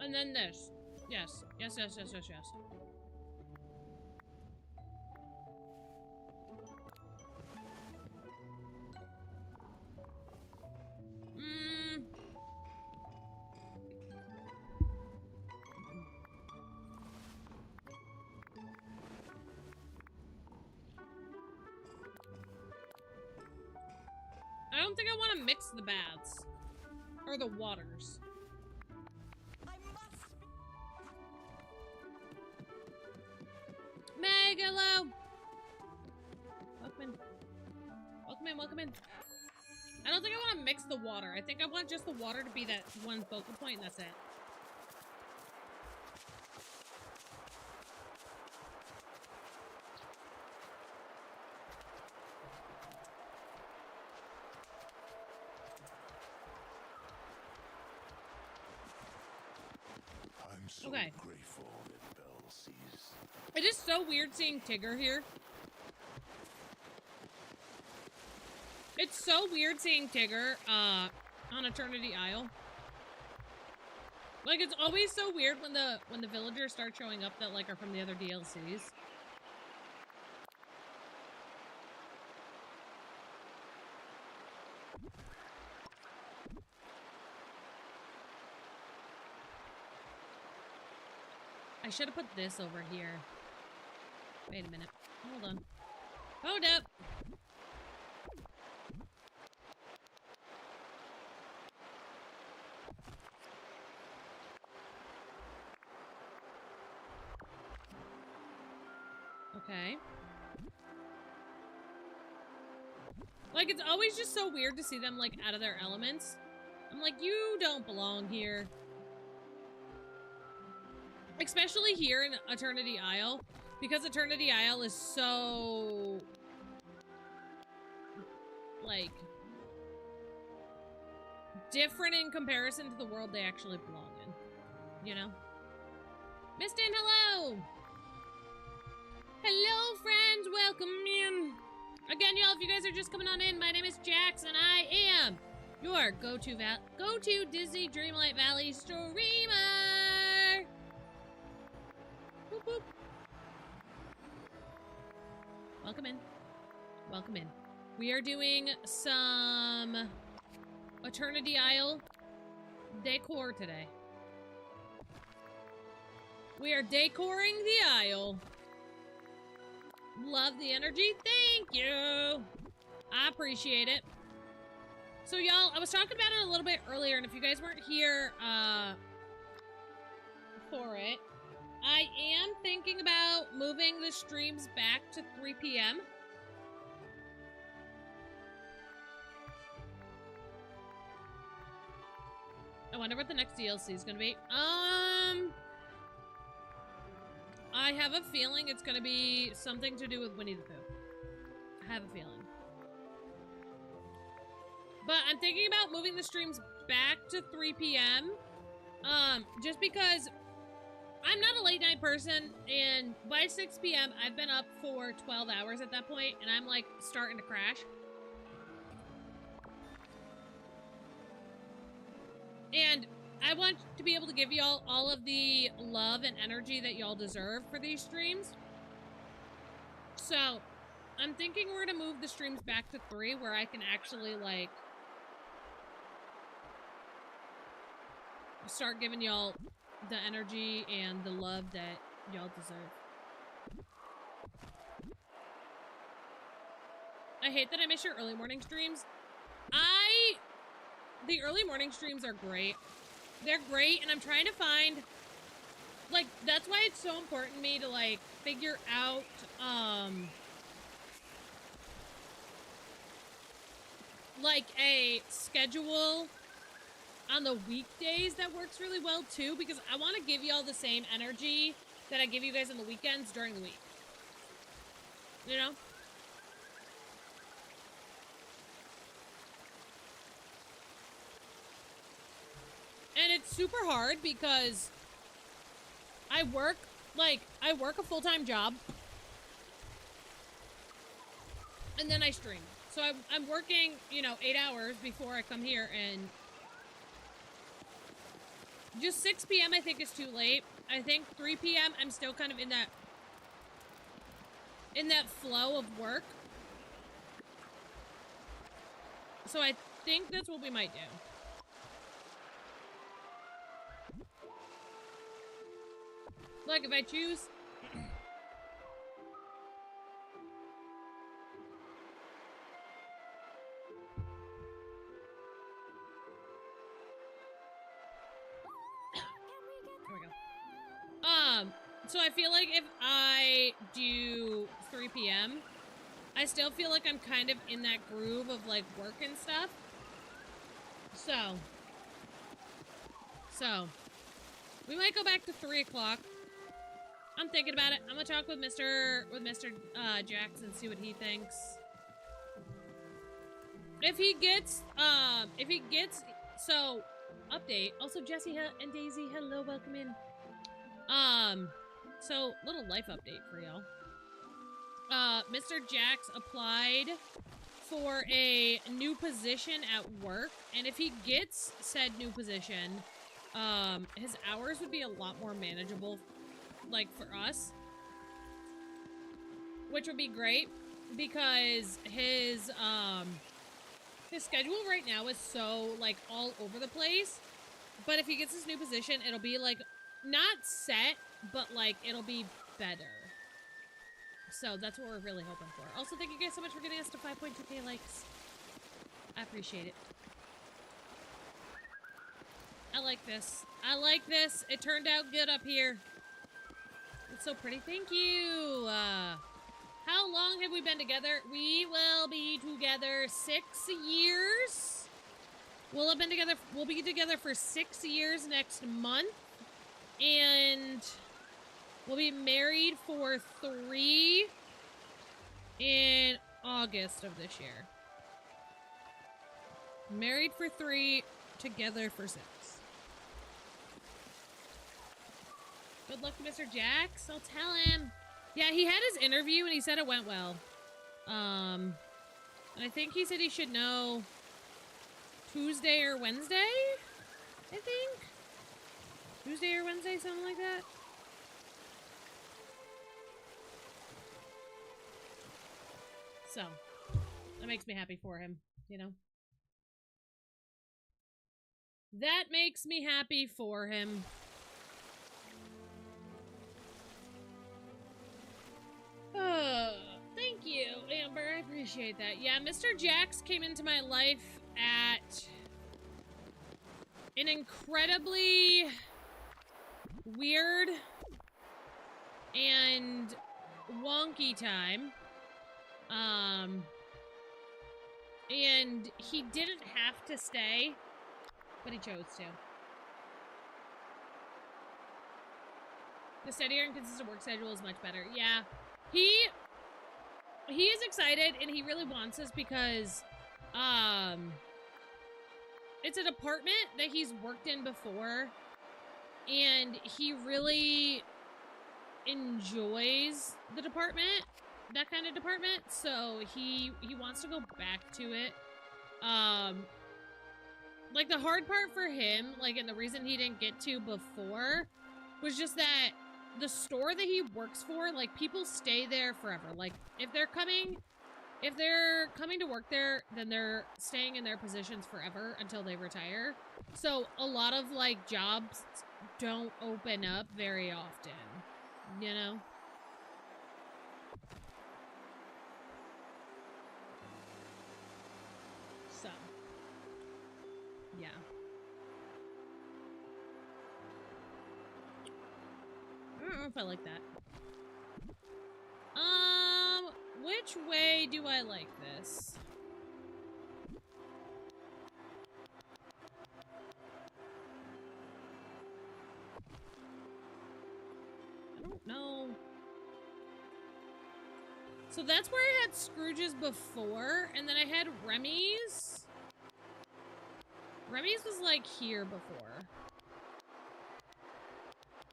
And then this. Yes. Yes. I don't think I want to mix the baths. Or the waters. Megalo! Welcome in. Welcome in. I don't think I want to mix the water. I think I want just the water to be that one focal point, and that's it. I'm so Okay. grateful that Belle sees. It is so weird seeing Tigger here. It's so weird seeing Tigger on Eternity Isle. Like, it's always so weird when the villagers start showing up that like are from the other DLCs. I should have put this over here. Wait a minute. Hold on. Hold up. Okay. Like, it's always just so weird to see them, like, out of their elements. I'm like, you don't belong here. Especially here in Eternity Isle. Because Eternity Isle is so... like... different in comparison to the world they actually belong in. You know? Mistin, hello! Hello, friends! Welcome in! Again, y'all, if you guys are just coming on in, my name is Jax, and I am your go-to Disney Dreamlight Valley streamer! Boop, boop. Welcome in. Welcome in. We are doing some Eternity Isle decor today. We are decoring the Isle. Love the energy. Thank you. I appreciate it. So, y'all, I was talking about it a little bit earlier, and if you guys weren't here for it, I am thinking about moving the streams back to 3 p.m. I wonder what the next DLC is going to be. I have a feeling it's going to be something to do with Winnie the Pooh. I have a feeling. But I'm thinking about moving the streams back to 3 p.m. Just because I'm not a late night person, and by 6 p.m. I've been up for 12 hours at that point, and I'm like starting to crash. And I want to be able to give y'all all of the love and energy that y'all deserve for these streams. So, I'm thinking we're gonna move the streams back to 3 where I can actually, like, start giving y'all the energy and the love that y'all deserve. I hate that I miss your early morning streams. The early morning streams are great. They're great, and I'm trying to find, like, that's why it's so important to me to, like, figure out, like, a schedule on the weekdays that works really well, too, because I want to give y'all the same energy that I give you guys on the weekends during the week. You know? And it's super hard because I work a full-time job, and then I stream. So I'm working, you know, 8 hours before I come here, and just 6 p.m. I think is too late. I think 3 p.m. I'm still kind of in that flow of work. So I think that's what we might do. Like, if I choose... There we go. So I feel like if I do 3 p.m., I still feel like I'm kind of in that groove of, like, work and stuff. So, we might go back to 3 o'clock. I'm thinking about it. I'm gonna talk with Mr. Jackson, see what he thinks. If he gets, so, update. Also, Jesse and Daisy, hello, welcome in. So, little life update for y'all. Mr. Jax applied for a new position at work, and if he gets said new position, his hours would be a lot more manageable, like, for us. Which would be great, because his schedule right now is so, like, all over the place. But if he gets his new position, it'll be, like, not set, but, like, it'll be better. So that's what we're really hoping for. Also, thank you guys so much for getting us to 5.2k likes. I appreciate it. I like this. I like this. It turned out good up here. It's so pretty. Thank you. How long have we been together? We will be together 6 years. We'll be together for 6 years next month. And we'll be married for 3 in August of this year. Married for 3, together for 6. Good luck to Mr. Jax. I'll tell him. Yeah, he had his interview and he said it went well. And I think he said he should know Tuesday or Wednesday, I think. Tuesday or Wednesday, something like that. So, that makes me happy for him, you know? That makes me happy for him. Thank you, Amber. I appreciate that. Yeah, Mr. Jax came into my life at an incredibly weird and wonky time. And he didn't have to stay, but he chose to. The steadier and consistent work schedule is much better. Yeah. He is excited and he really wants us because it's a department that he's worked in before and he really enjoys the department, that kind of department, so he wants to go back to it. Like the hard part for him, like, and the reason he didn't get to before was just that the store that he works for, like, people stay there forever. Like, if they're coming to work there, then they're staying in their positions forever until they retire. So a lot of, like, jobs don't open up very often, you know? So, yeah. I don't know if I like that. Which way do I like this? I don't know. So that's where I had Scrooge's before, and then I had Remy's. Remy's was like here before.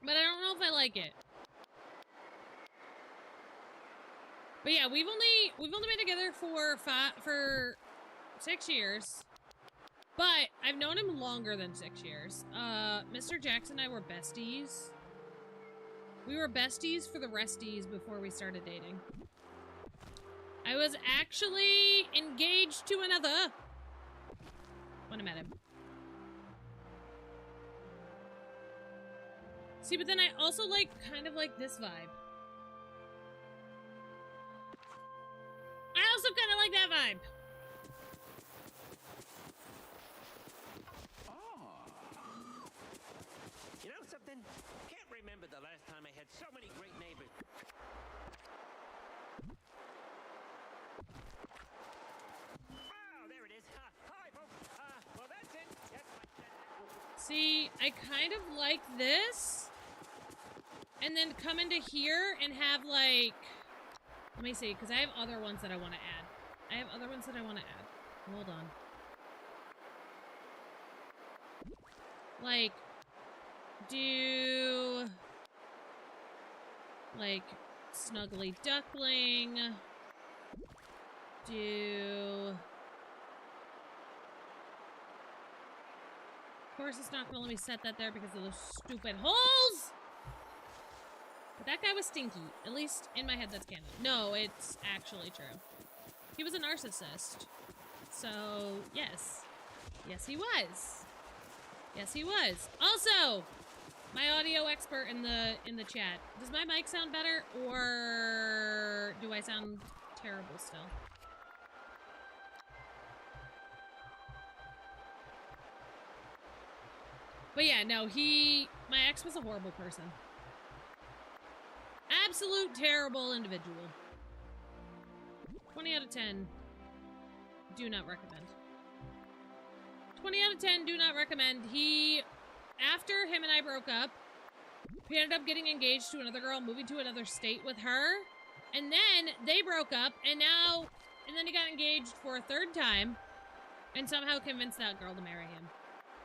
But I don't know if I like it. But yeah, we've only been together for 6 years. But I've known him longer than 6 years. Mr. Jackson and I were besties. We were besties for the resties before we started dating. I was actually engaged to another when I met him. See, but then I also kind of like this vibe. I also kind of like that vibe. Oh. You know something? Can't remember the last time I had so many great neighbors. Oh, there it is. Hi, folks. Well, that's it. See, I kind of like this. And then come into here and have, like... Let me see, because I have other ones that I want to add. Hold on. Like, do... Like, Snuggly Duckling. Do... Of course it's not going to let me set that there because of those stupid holes! But that guy was stinky. At least in my head that's canon. No, it's actually true. He was a narcissist. So, yes. Yes, he was. Yes, he was. Also, my audio expert in the chat. Does my mic sound better or do I sound terrible still? But yeah, no, my ex was a horrible person. Absolute terrible individual. 20 out of 10. Do not recommend. 20 out of 10, do not recommend. After him and I broke up, he ended up getting engaged to another girl, moving to another state with her. And then they broke up, and then he got engaged for a third time, and somehow convinced that girl to marry him.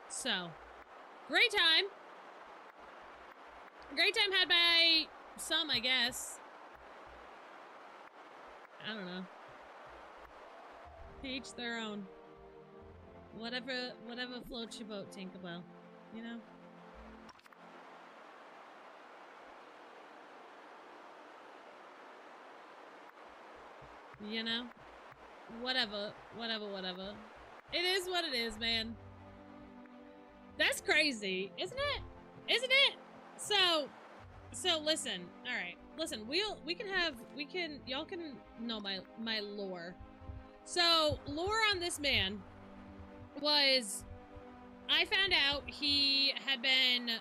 So, great time. Great time had by some, I guess. I don't know. To each their own. Whatever floats your boat, Tinkerbell. You know? You know? Whatever. It is what it is, man. That's crazy, isn't it? Isn't it? So listen. All right. Listen, y'all can know my lore. So, lore on this man was, I found out he had been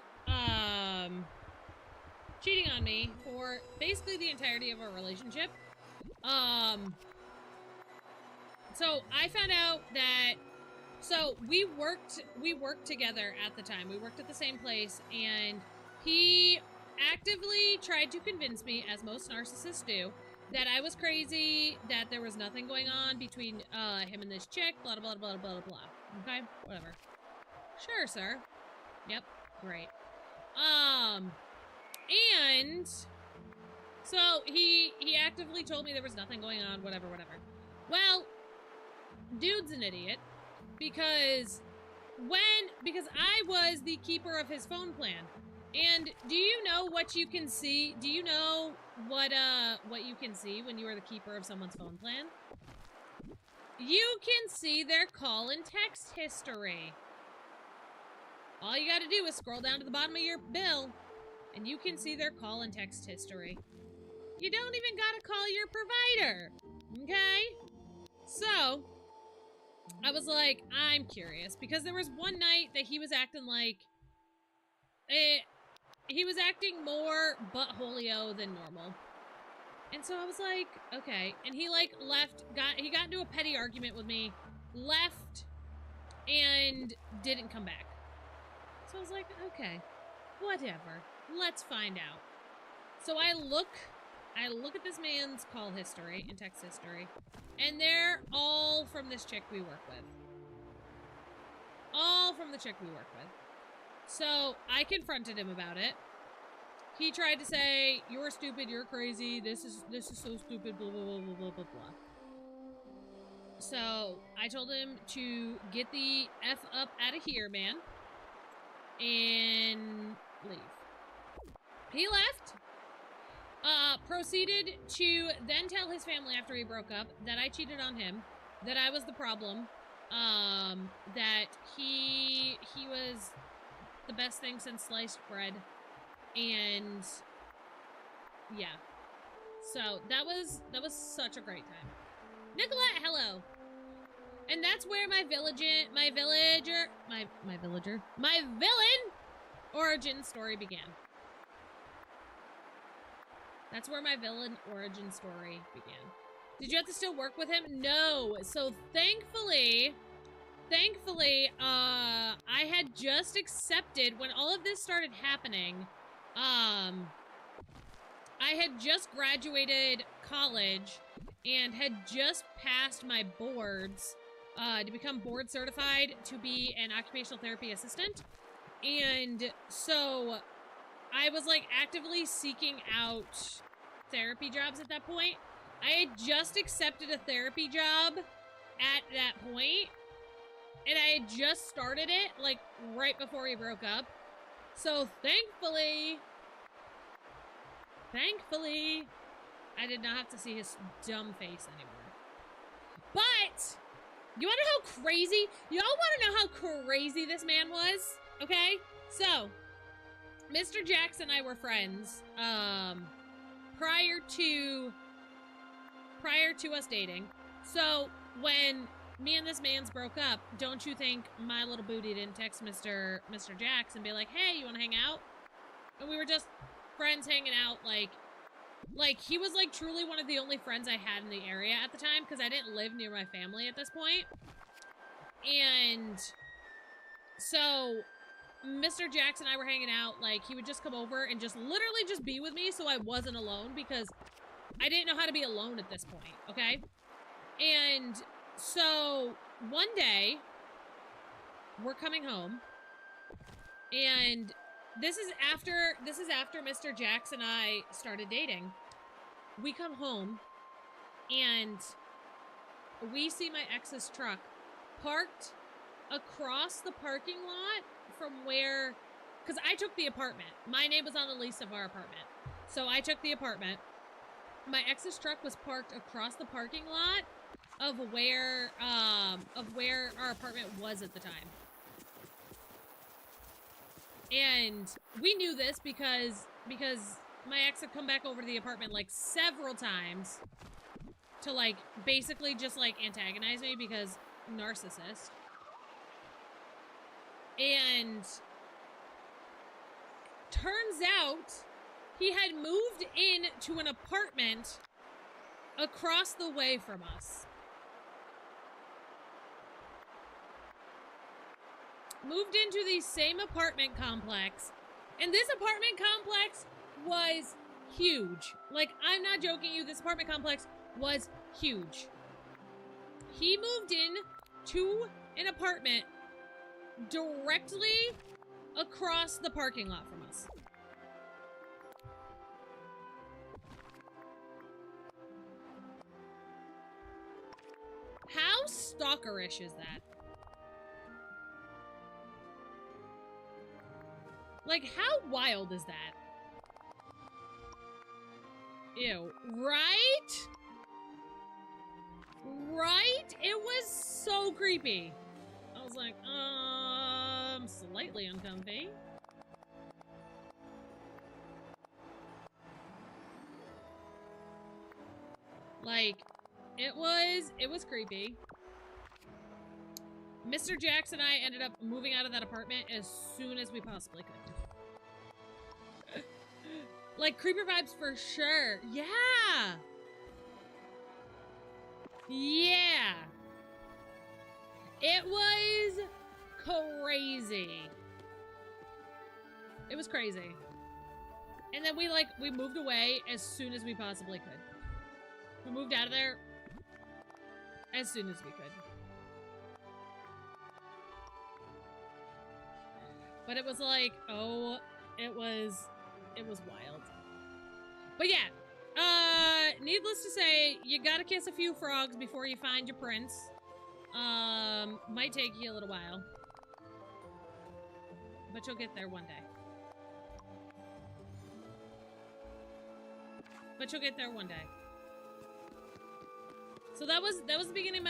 cheating on me for basically the entirety of our relationship. So I found out that, so we worked together at the time. We worked at the same place, and he actively tried to convince me, as most narcissists do, that I was crazy, that there was nothing going on between him and this chick, blah, blah, blah, blah, blah, blah. Okay? Whatever. Sure, sir. Yep. Great. And so he actively told me there was nothing going on, whatever. Well, dude's an idiot because I was the keeper of his phone plan. And do you know what you can see? Do you know what you can see when you are the keeper of someone's phone plan? You can see their call and text history. All you gotta do is scroll down to the bottom of your bill, and you can see their call and text history. You don't even gotta call your provider, okay? So, I was like, I'm curious, because there was one night that he was acting like, he was acting more buttholio than normal. And so I was like, okay. And he, like, he got into a petty argument with me, left, and didn't come back. So I was like, okay, whatever. Let's find out. So I look at this man's call history and text history, and they're all from this chick we work with. All from the chick we work with. So I confronted him about it. He tried to say, "You're stupid, you're crazy, this is so stupid, blah, blah, blah, blah, blah, blah, blah." So I told him to get the F up out of here, man, and leave. He left. Proceeded to then tell his family after he broke up that I cheated on him, that I was the problem, that he was the best thing since sliced bread, and yeah. So that was such a great time. Nicolette, hello. And that's where my villain origin story began. That's where my villain origin story began. Did you have to still work with him? No. So thankfully, thankfully, I had just accepted, when all of this started happening, I had just graduated college and had just passed my boards to become board certified to be an occupational therapy assistant. And so I was like actively seeking out therapy jobs at that point. I had just accepted a therapy job at that point, and I had just started it like right before we broke up. So thankfully, I did not have to see his dumb face anymore. But you want to know how crazy? Y'all want to know how crazy this man was? Okay, so Mr. Jax and I were friends prior to us dating. So when me and this man's broke up, don't you think my little booty didn't text Mr. Jax and be like, hey, you want to hang out? And we were just friends hanging out. Like he was like truly one of the only friends I had in the area at the time, because I didn't live near my family at this point. And so Mr. Jax and I were hanging out. Like, he would just come over and just literally just be with me so I wasn't alone, because I didn't know how to be alone at this point, okay? And so one day we're coming home, and this is after Mr. Jax and I started dating. We come home and we see my ex's truck parked across the parking lot from where, because I took the apartment. My name was on the lease of our apartment. So I took the apartment. My ex's truck was parked across the parking lot of where our apartment was at the time. And we knew this because my ex had come back over to the apartment like several times to like basically just like antagonize me, because narcissist. And turns out he had moved in to an apartment across the way from us. Moved into the same apartment complex. And this apartment complex was huge. Like, I'm not joking you, this apartment complex was huge. He moved in to an apartment directly across the parking lot from us. How stalkerish is that? Like, how wild is that? Ew. Right? Right? It was so creepy. I was like, slightly uncomfy. Like, it was creepy. Mr. Jax and I ended up moving out of that apartment as soon as we possibly could. Like, creeper vibes for sure. Yeah! Yeah! It was crazy. It was crazy. And then we moved away as soon as we possibly could. We moved out of there as soon as we could. But it was like, oh, it was wild. But yeah, needless to say, you gotta kiss a few frogs before you find your prince. Might take you a little while. But you'll get there one day. So that was the beginning of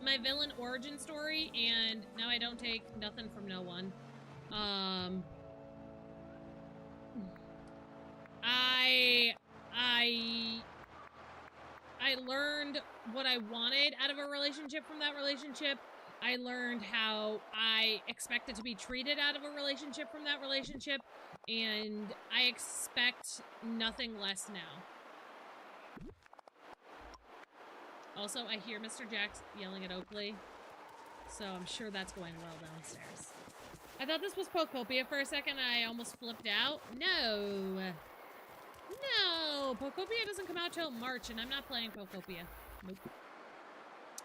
my villain origin story, and now I don't take nothing from no one. I learned what I wanted out of a relationship from that relationship. I learned how I expected to be treated out of a relationship from that relationship, and I expect nothing less now. Also, I hear Mr. Jax yelling at Oakley, So I'm sure that's going well downstairs. I thought this was Pokopia for a second. I almost flipped out. No. No. Pokopia doesn't come out till March, and I'm not playing Pokopia. Nope.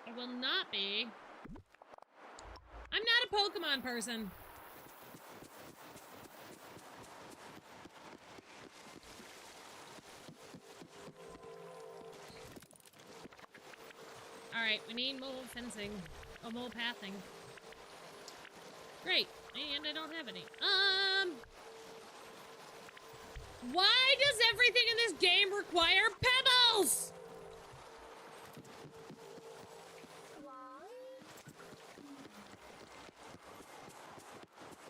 I will not be. I'm not a Pokemon person. Alright, we need more fencing. Oh, more pathing. Great. And I don't have any. Why does everything in this game require pebbles?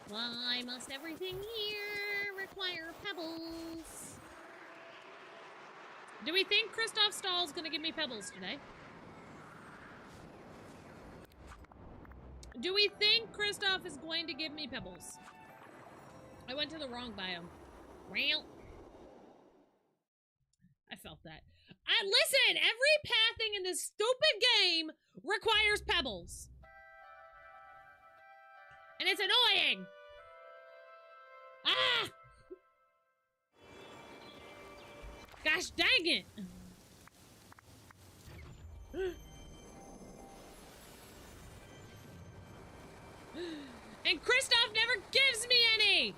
Why must everything here require pebbles? Do we think Kristoff Stahl's gonna give me pebbles today? Do we think Kristoff is going to give me pebbles? I went to the wrong biome. Well, I felt that. Listen, every pathing in this stupid game requires pebbles. And it's annoying. Ah! Gosh dang it. And Kristoff never gives me any!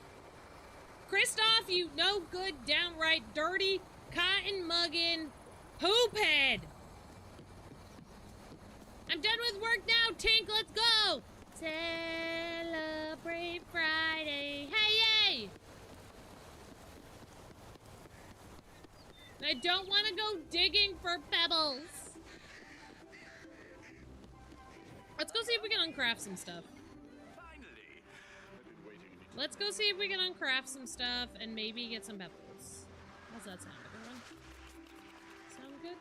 Kristoff, you no good, downright dirty, cotton mugging poop head! I'm done with work now, Tink, let's go! Celebrate Friday, hey yay! I don't want to go digging for pebbles. Let's go see if we can uncraft some stuff. Let's go see if we can uncraft some stuff and maybe get some pebbles. How's that sound, everyone? Sound good?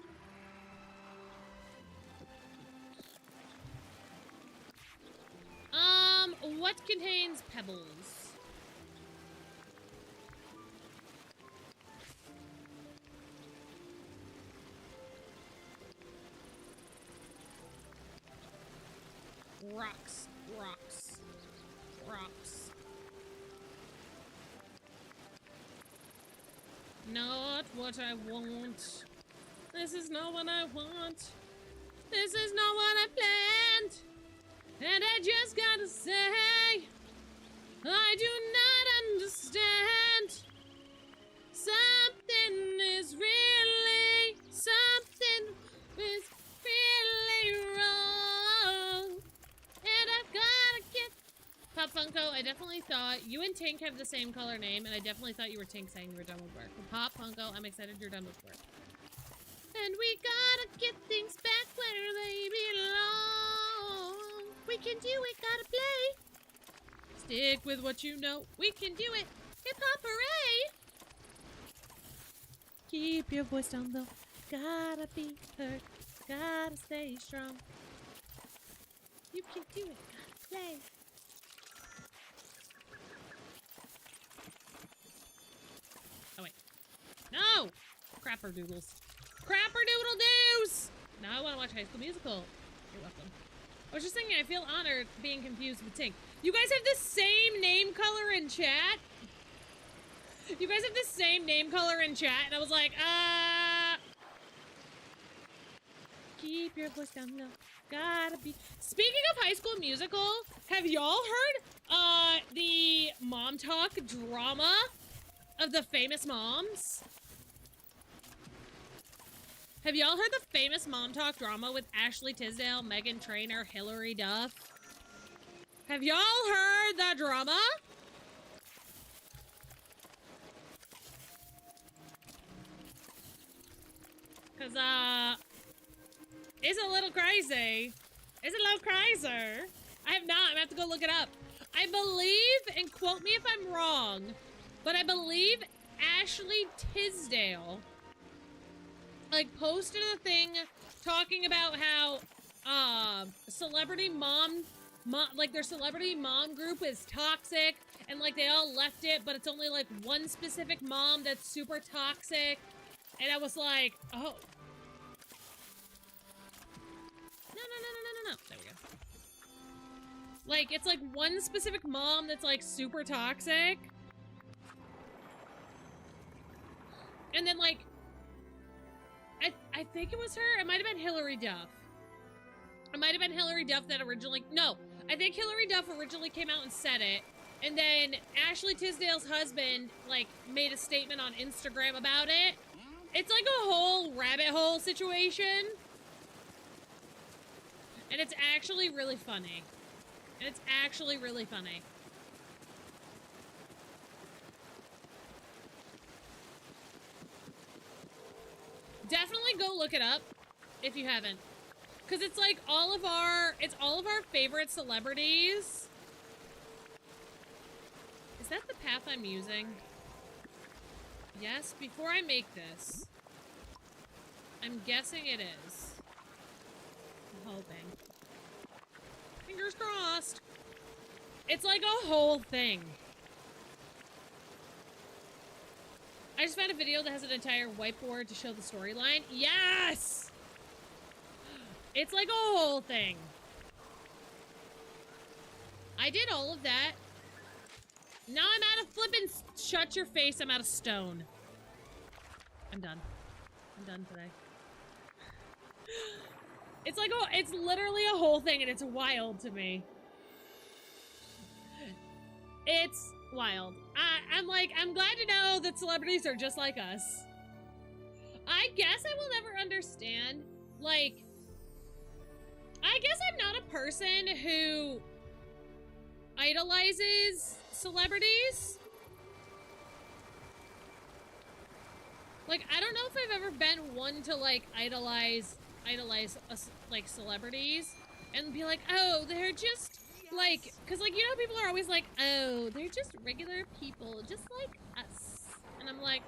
What contains pebbles? Rocks, rocks, rocks. Not what I want. This is not what I want. This is not what I planned. And I just gotta say, I do not understand. Something is really wrong. And I've gotta get... Pop Funko, I definitely thought you and Tink have the same color name, and I definitely thought you were Tink saying you were done with work. Pop Funko, I'm excited you're done with work. And we gotta get things back where they belong. We can do it, gotta play. Stick with what you know. We can do it. Hip hop hooray! Keep your voice down low. Gotta be heard. Gotta stay strong. You can do it, gotta play. Oh wait. No! Crapper doodles. Crapper doodle doos! Now I want to watch High School Musical. You're welcome. I was just thinking, I feel honored being confused with Tink. You guys have the same name color in chat? You guys have the same name color in chat, and I was like, keep your voice down low. Gotta be... Speaking of High School Musical, have y'all heard, the Mom Talk drama of the famous moms? Have y'all heard the famous Mom Talk drama with Ashley Tisdale, Meghan Trainor, Hilary Duff? Have y'all heard that drama? Cause, it's a little crazy. It's a little crazy. I have not. I'm gonna have to go look it up. I believe, and quote me if I'm wrong, but I believe Ashley Tisdale, like, posted a thing talking about how, celebrity mom, like, their celebrity mom group is toxic, and, like, they all left it, but it's only, like, one specific mom that's super toxic, and I was like, oh. No. There we go. Like, it's like one specific mom that's like super toxic. And then like, I think it was her. It might have been Hillary Duff. It might have been Hillary Duff that originally, no, I think Hillary Duff originally came out and said it. And then Ashley Tisdale's husband like made a statement on Instagram about it. It's like a whole rabbit hole situation. And it's actually really funny. And it's actually really funny. Definitely go look it up if you haven't. Cause it's like all of our favorite celebrities. Is that the path I'm using? Yes, before I make this. I'm guessing it is. I'm hoping. Fingers crossed. It's like a whole thing. I just found a video that has an entire whiteboard to show the storyline. Yes! It's like a whole thing. I did all of that. Now I'm out of flippin' shut your face, I'm out of stone. I'm done. I'm done today. It's like, oh, it's literally a whole thing and it's wild to me. It's wild. I'm like, I'm glad to know that celebrities are just like us. I guess I will never understand, like, I guess I'm not a person who idolizes celebrities. Like, I don't know if I've ever been one to, like, idolize like, celebrities and be like, oh, they're just, like, because, like, you know, people are always like, oh, they're just regular people, just like us. And I'm like,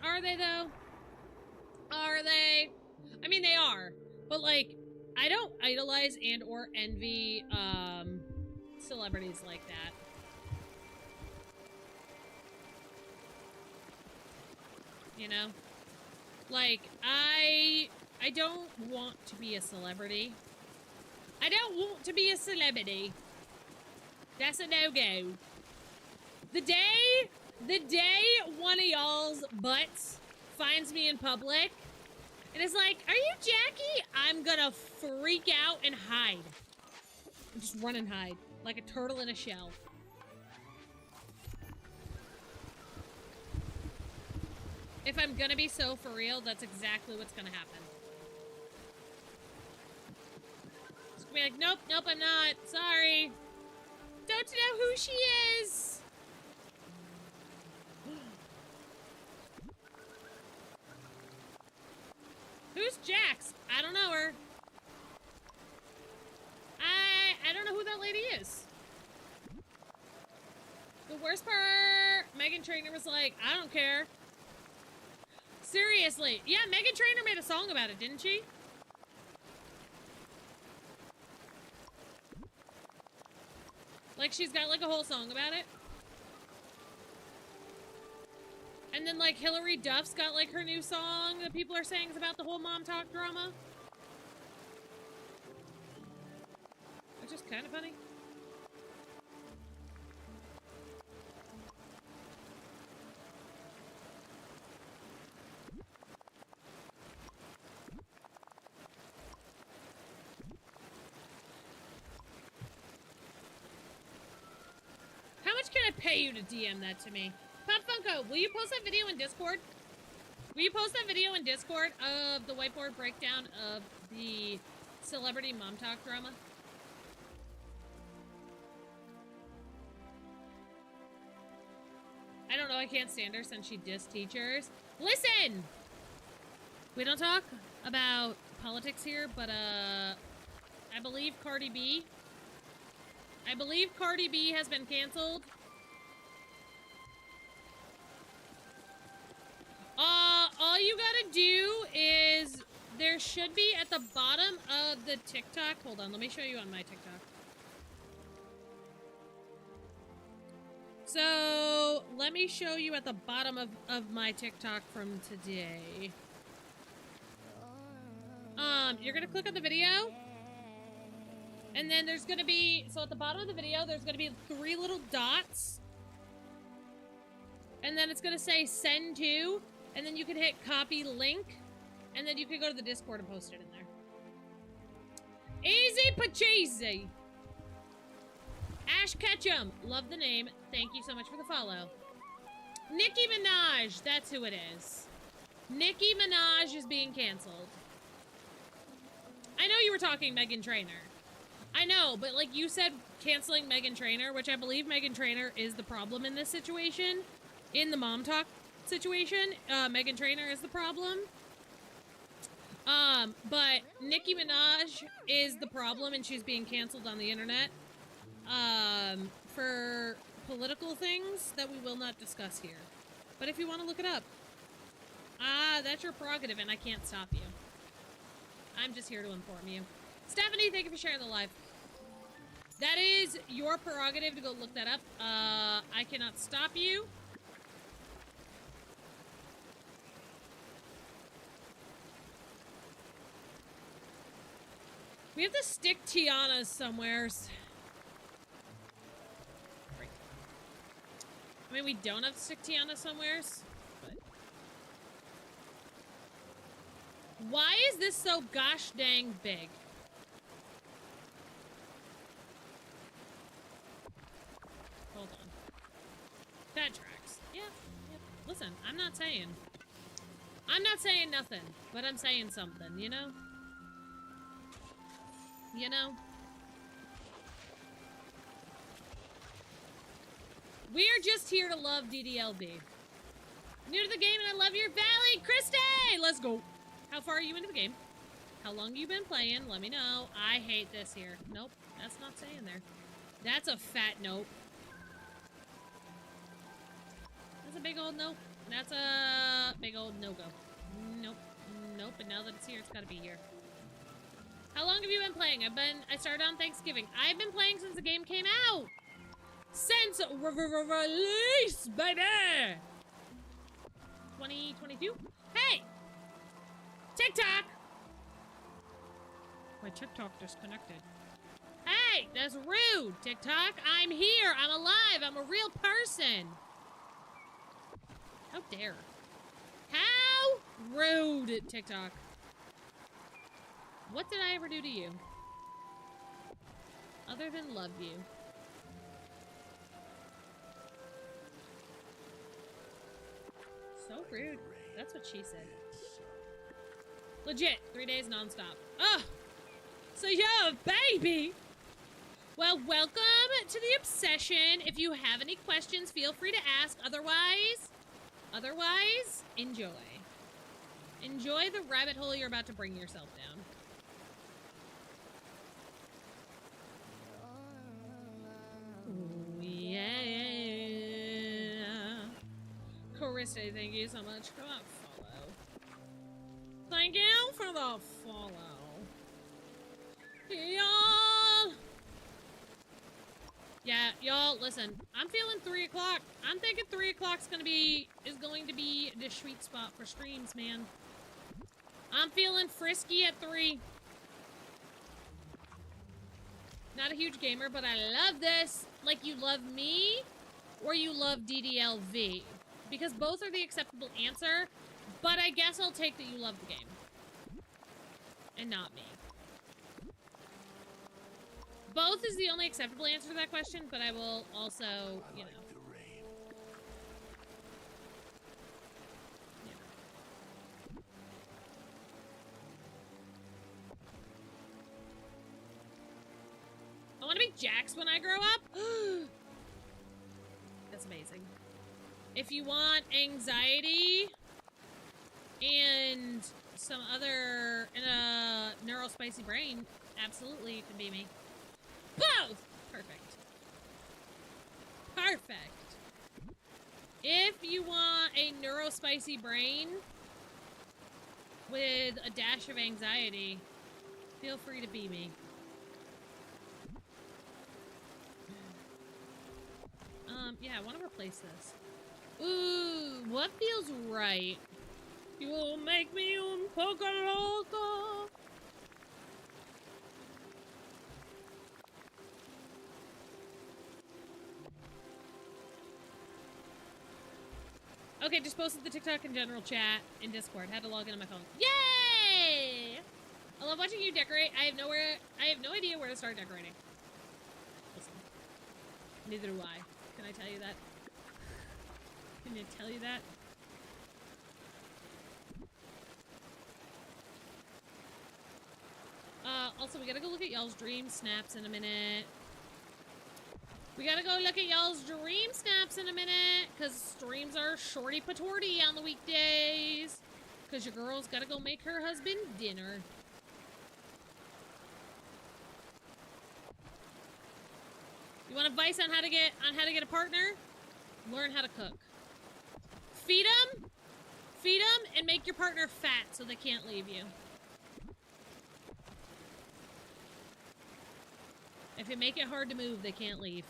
are they, though? Are they? I mean, they are. But, like, I don't idolize and or envy, celebrities like that. You know? Like, I don't want to be a celebrity. I don't want to be a celebrity. That's a no-go. The day one of y'all's butts finds me in public and is like, are you Jackie? I'm gonna freak out and hide. Just run and hide. Like a turtle in a shell. If I'm gonna be so for real, that's exactly what's gonna happen. It's gonna be like, nope, nope, I'm not. Sorry. Don't you know who she is? Who's Jax? I don't know her. I don't know who that lady is. The worst part, Meghan Trainor was like, I don't care. Seriously. Yeah, Meghan Trainor made a song about it, didn't she? Like, she's got, like, a whole song about it. And then, like, Hillary Duff's got, like, her new song that people are saying is about the whole mom talk drama. Which is kind of funny. How much can I pay you to DM that to me? Pop Funko, will you post that video in Discord? Will you post that video in Discord of the whiteboard breakdown of the celebrity mom talk drama? I don't know, I can't stand her since she dissed teachers. Listen! We don't talk about politics here, but I believe Cardi B has been canceled. All you gotta do is, there should be at the bottom of the TikTok, hold on, let me show you on my TikTok. So, let me show you at the bottom of my TikTok from today. You're gonna click on the video, And then there's gonna be, so at the bottom of the video, there's gonna be 3 little dots. And then it's gonna say send to, and then you can hit copy link, and then you can go to the Discord and post it in there. Easy pacheesy. Ash Ketchum, love the name. Thank you so much for the follow. Nicki Minaj, that's who it is. Nicki Minaj is being canceled. I know you were talking Meghan Trainor. I know, but like you said, canceling Meghan Trainor, which I believe Meghan Trainor is the problem in this situation. In the mom talk situation, Meghan Trainor is the problem. But Nicki Minaj is the problem, and she's being canceled on the internet for political things that we will not discuss here. But if you want to look it up, that's your prerogative, and I can't stop you. I'm just here to inform you. Stephanie, thank you for sharing the live. That is your prerogative to go look that up. I cannot stop you. We have to stick Tiana's somewheres. Right. I mean, we don't have to stick Tiana somewheres, but... Why is this so gosh dang big? Hold on. That tracks. Yeah, yep. Listen, I'm not saying nothing, but I'm saying something, you know? You know? We are just here to love DDLB. New to the game and I love your valley, Christy! Let's go. How far are you into the game? How long you been playing? Let me know. I hate this here. Nope, that's not saying there. That's a fat nope. That's a big old nope. That's a big old no-go. Nope. Nope, and now that it's here, it's gotta be here. How long have you been playing? I started on Thanksgiving. I've been playing since the game came out. Since release, baby. 2022. Hey, TikTok. My TikTok disconnected. Hey, that's rude, TikTok. I'm here. I'm alive. I'm a real person. How dare? How rude, TikTok. What did I ever do to you? Other than love you. So rude. That's what she said. Legit. 3 days nonstop. Oh! So you're a baby! Well, welcome to the obsession. If you have any questions, feel free to ask. Otherwise, enjoy. Enjoy the rabbit hole you're about to bring yourself down. Ooh, yeah. Carissa, thank you so much for that follow. Thank you for the follow. Y'all. Yeah, y'all, listen. I'm feeling 3 o'clock. I'm thinking 3 o'clock is going to be the sweet spot for streams, man. I'm feeling frisky at 3. Not a huge gamer, but I love this. Like you love me or you love DDLV. Because both are the acceptable answer, but I guess I'll take that you love the game. And not me. Both is the only acceptable answer to that question, but I will also, you know. I want to be Jax when I grow up. That's amazing. If you want anxiety and some other, and a neurospicy brain, absolutely you can be me. Both! Perfect. Perfect. If you want a neurospicy brain with a dash of anxiety, feel free to be me. Yeah, I want to replace this. Ooh, what feels right? You will make me un poco loco. Okay, just posted the TikTok and general chat in Discord. Had to log into my phone. Yay! I love watching you decorate. I have no idea where to start decorating. Listen. Neither do I. Can I tell you that? Can I tell you that? Also, we gotta go look at y'all's dream snaps in a minute. We gotta go look at y'all's dream snaps in a minute, because streams are shorty patorty on the weekdays. Because your girl's gotta go make her husband dinner. You want advice on how to get a partner? Learn how to cook. Feed them, and make your partner fat so they can't leave you. If you make it hard to move, they can't leave.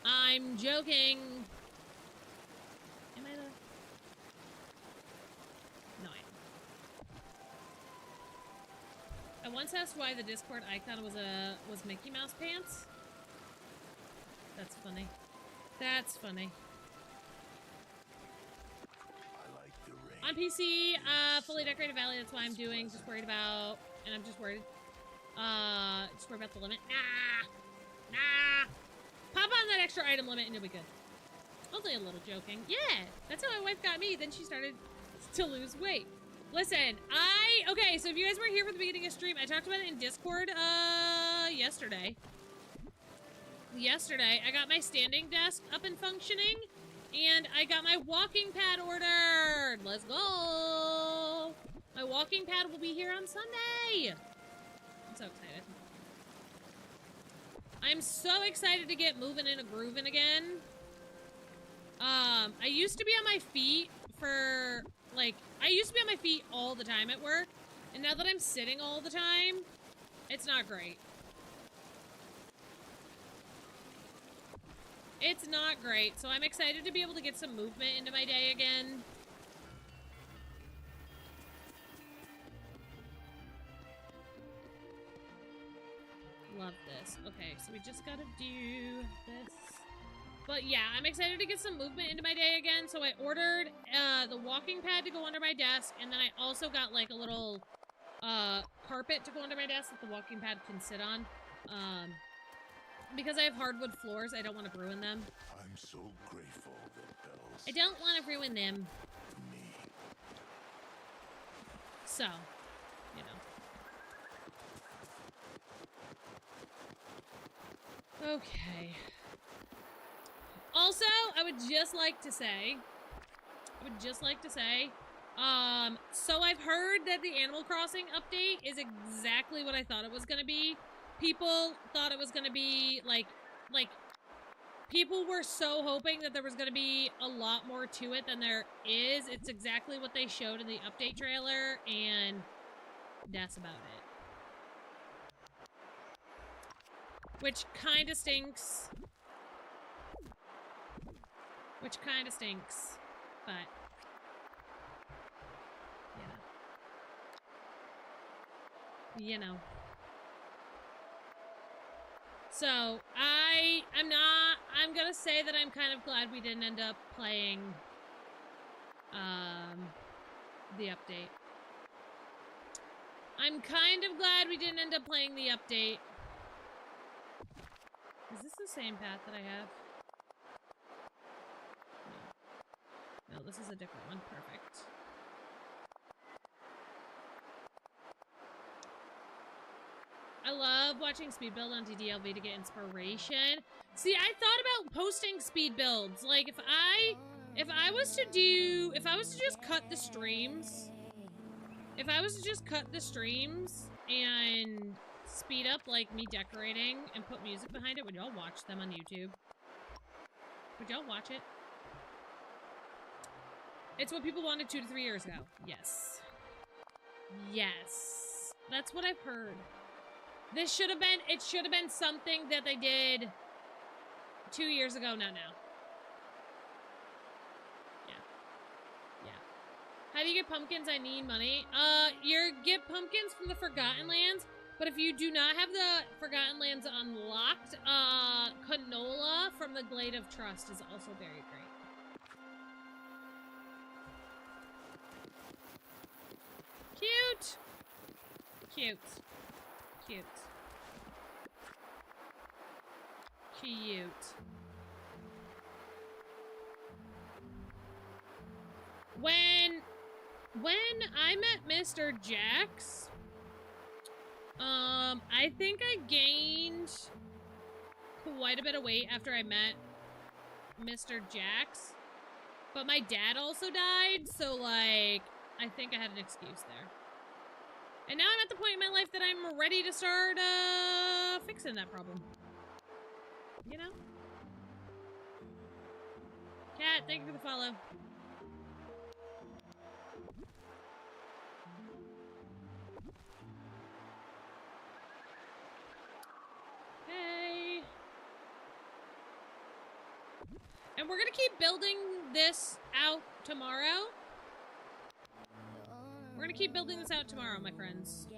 I'm joking. Am I the... No, I am. I once asked why the Discord icon was Mickey Mouse pants. That's funny. That's funny. On PC, fully decorated valley, that's why I'm doing. Just worried about, and I'm just worried about the limit. Nah. Pop on that extra item limit and you'll be good. Only a little joking. Yeah, that's how my wife got me. Then she started to lose weight. Listen, okay, so if you guys weren't here for the beginning of stream, I talked about it in Discord, yesterday. Yesterday, I got my standing desk up and functioning, and I got my walking pad ordered. Let's go. My walking pad will be here on Sunday. I'm so excited. I'm so excited to get moving and grooving again. I used to be on my feet for, like, I used to be on my feet all the time at work, and now that I'm sitting all the time, it's not great. It's not great, so I'm excited to be able to get some movement into my day again. Love this. Okay, so we just gotta do this. But yeah, I'm excited to get some movement into my day again, so I ordered the walking pad to go under my desk, and then I also got like a little carpet to go under my desk that the walking pad can sit on. Because I have hardwood floors, I don't want to ruin them. I'm so grateful that Bells... I don't want to ruin them. Me. So, you know. Okay. Also, I would just like to say, so I've heard that the Animal Crossing update is exactly what I thought it was going to be. People thought it was going to be, like, people were so hoping that there was going to be a lot more to it than there is. It's exactly what they showed in the update trailer, and that's about it. Which kind of stinks. But, you know. So, I'm gonna say that I'm kind of glad we didn't end up playing, the update. I'm kind of glad we didn't end up playing the update. Is this the same path that I have? No. No, this is a different one. Perfect. I love watching speed build on DDLV to get inspiration. See, I thought about posting speed builds. Like, if I was to just cut the streams, and speed up, like, me decorating and put music behind it, would y'all watch them on YouTube? Would y'all watch it? It's what people wanted 2 to 3 years ago. Yes. Yes. That's what I've heard. It should have been something that they did 2 years ago, not now. Yeah. How do you get pumpkins? I need money. You get pumpkins from the Forgotten Lands, but if you do not have the Forgotten Lands unlocked, canola from the Glade of Trust is also very great. Cute. Cute. Cute. When I met Mr. Jax, I think I gained quite a bit of weight after I met Mr. Jax, but my dad also died, so like, I think I had an excuse there. And now I'm at the point in my life that I'm ready to start, fixing that problem. You know? Cat, thank you for the follow. Okay. And we're gonna keep building this out tomorrow. We're gonna keep building this out tomorrow, my friends.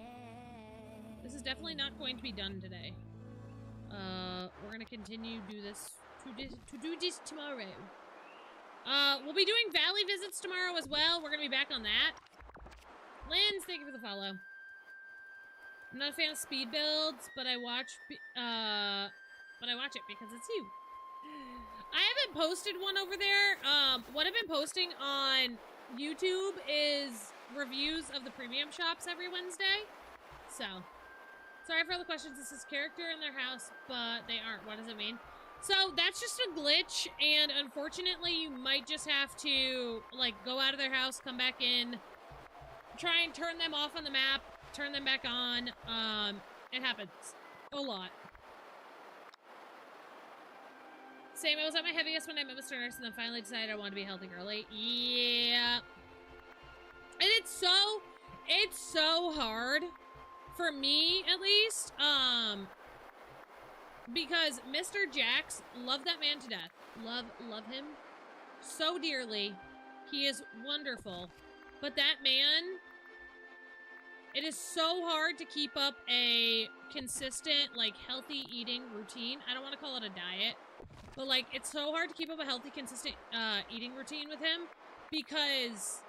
This is definitely not going to be done today. We're gonna continue to do this tomorrow. We'll be doing valley visits tomorrow as well. We're gonna be back on that. Linz, thank you for the follow. I'm not a fan of speed builds, but I watch it because it's you. I haven't posted one over there. What I've been posting on YouTube is reviews of the premium shops every Wednesday. So, sorry for all the questions. This is character in their house, but they aren't. What does it mean? So, that's just a glitch, and unfortunately, you might just have to, like, go out of their house, come back in, try and turn them off on the map, turn them back on. It happens a lot. Same, I was at my heaviest when I met Mr. Nurse and then finally decided I wanted to be a healthy girly. Yeah. And it's so hard, for me at least, because Mr. Jax, love that man to death. Love him so dearly. He is wonderful. But that man, it is so hard to keep up a consistent, like, healthy eating routine. I don't want to call it a diet. But, like, it's so hard to keep up a healthy, consistent, eating routine with him because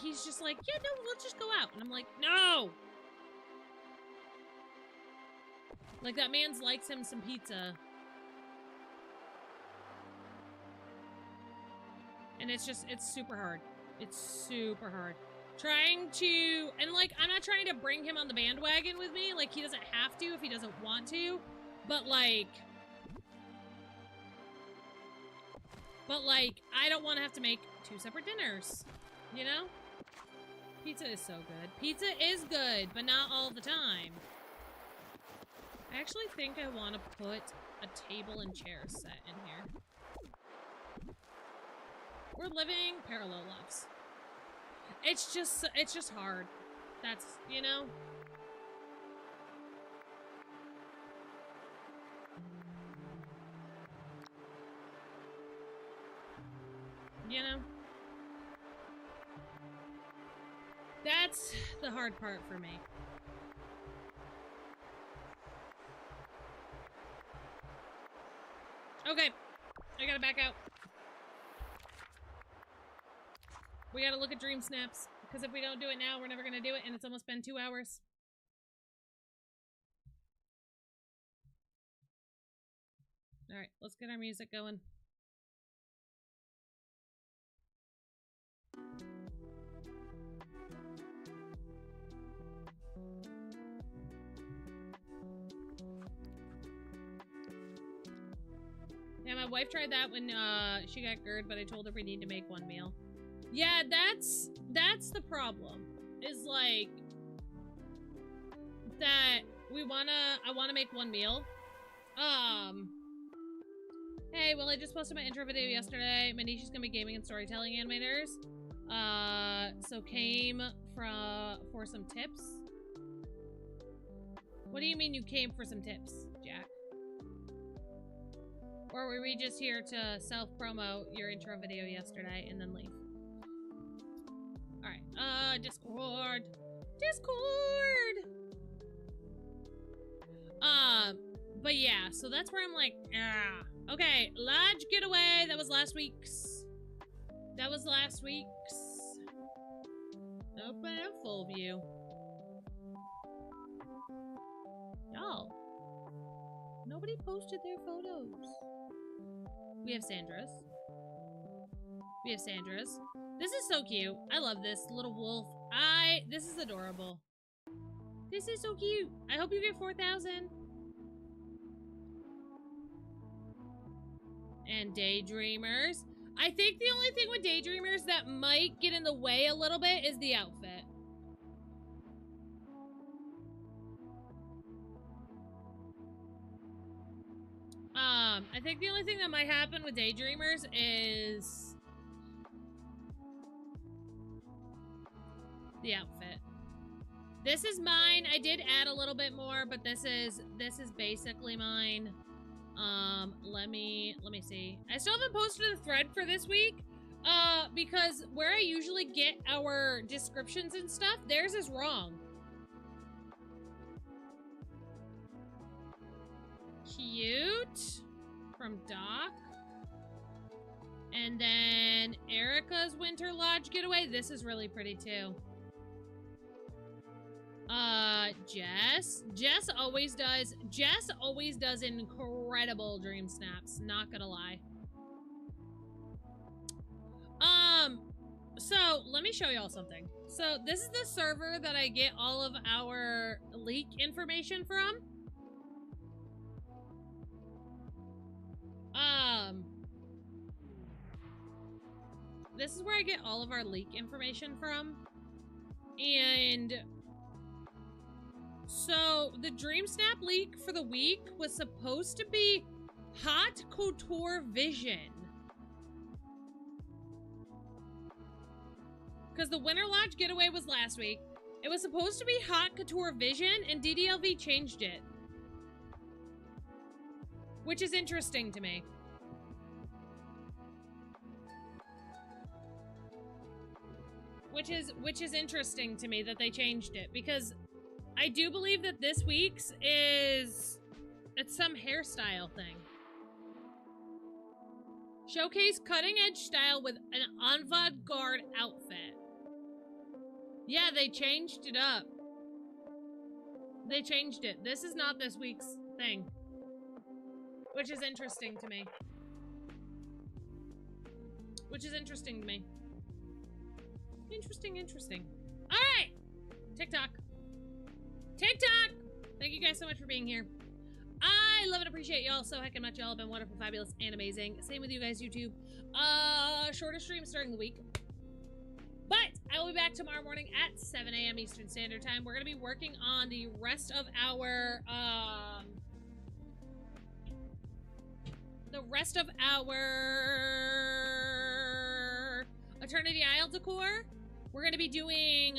he's just like, yeah, no, let's just go out. And I'm like, no! Like, that man's likes him some pizza. And it's super hard. It's super hard. Trying to, and, like, I'm not trying to bring him on the bandwagon with me. Like, he doesn't have to if he doesn't want to. But, like, I don't want to have to make 2 separate dinners, you know? Pizza is so good. Pizza is good, but not all the time. I actually think I want to put a table and chair set in here. We're living parallel lives. It's just hard. That's, you know? You know? That's the hard part for me. Okay. I gotta back out. We gotta look at dream snaps. Because if we don't do it now, we're never gonna do it, and it's almost been 2 hours. Alright, let's get our music going. Yeah, my wife tried that when she got GERD, but I told her we need to make 1 meal. Yeah, that's the problem. Is like that I wanna make 1 meal. Hey, well, I just posted my intro video yesterday. My niche is gonna be gaming and storytelling animators. So came for some tips. What do you mean you came for some tips, Jack? Or were we just here to self-promote your intro video yesterday and then leave? Alright, Discord! Discord! But yeah, so that's where I'm like, ah. Okay, Lodge Getaway, that was last week's. Open full view. Nobody posted their photos. We have Sandra's. We have Sandra's. This is so cute. I love this little wolf. This is adorable. This is so cute. I hope you get 4,000. And Daydreamers. I think the only thing with Daydreamers that might get in the way a little bit is the outfit. I think the only thing that might happen with Daydreamers is the outfit. This is mine. I did add a little bit more, but this is basically mine. Let me see. I still haven't posted a thread for this week, because where I usually get our descriptions and stuff, theirs is wrong. Cute. From Doc. And then Erica's Winter Lodge getaway. This is really pretty too. Jess always does incredible dream snaps, not gonna lie. So let me show y'all something. So this is the server that I get all of our leak information from. This is where I get all of our leak information from. And so the Dream Snap leak for the week was supposed to be Hot Couture Vision. Because the Winter Lodge getaway was last week. It was supposed to be Hot Couture Vision, and DDLV changed it. Which is interesting to me. Which is interesting to me that they changed it, because I do believe that this week's it's some hairstyle thing. Showcase cutting edge style with an avant-garde outfit. Yeah, they changed it up. They changed it. This is not this week's thing. Which is interesting to me. Interesting. Alright! TikTok. Thank you guys so much for being here. I love and appreciate y'all so heckin' much. Y'all have been wonderful, fabulous, and amazing. Same with you guys, YouTube. Shorter stream starting the week. But I will be back tomorrow morning at 7 a.m. Eastern Standard Time. We're going to be working on the rest of our, Eternity Isle decor. We're going to be doing,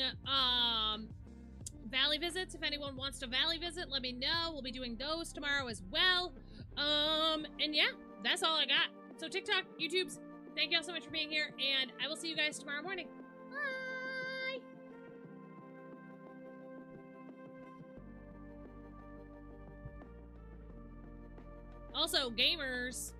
Valley visits. If anyone wants to Valley visit, let me know. We'll be doing those tomorrow as well. And yeah, that's all I got. So TikTok, YouTubes, thank y'all so much for being here, and I will see you guys tomorrow morning. Bye! Also, gamers,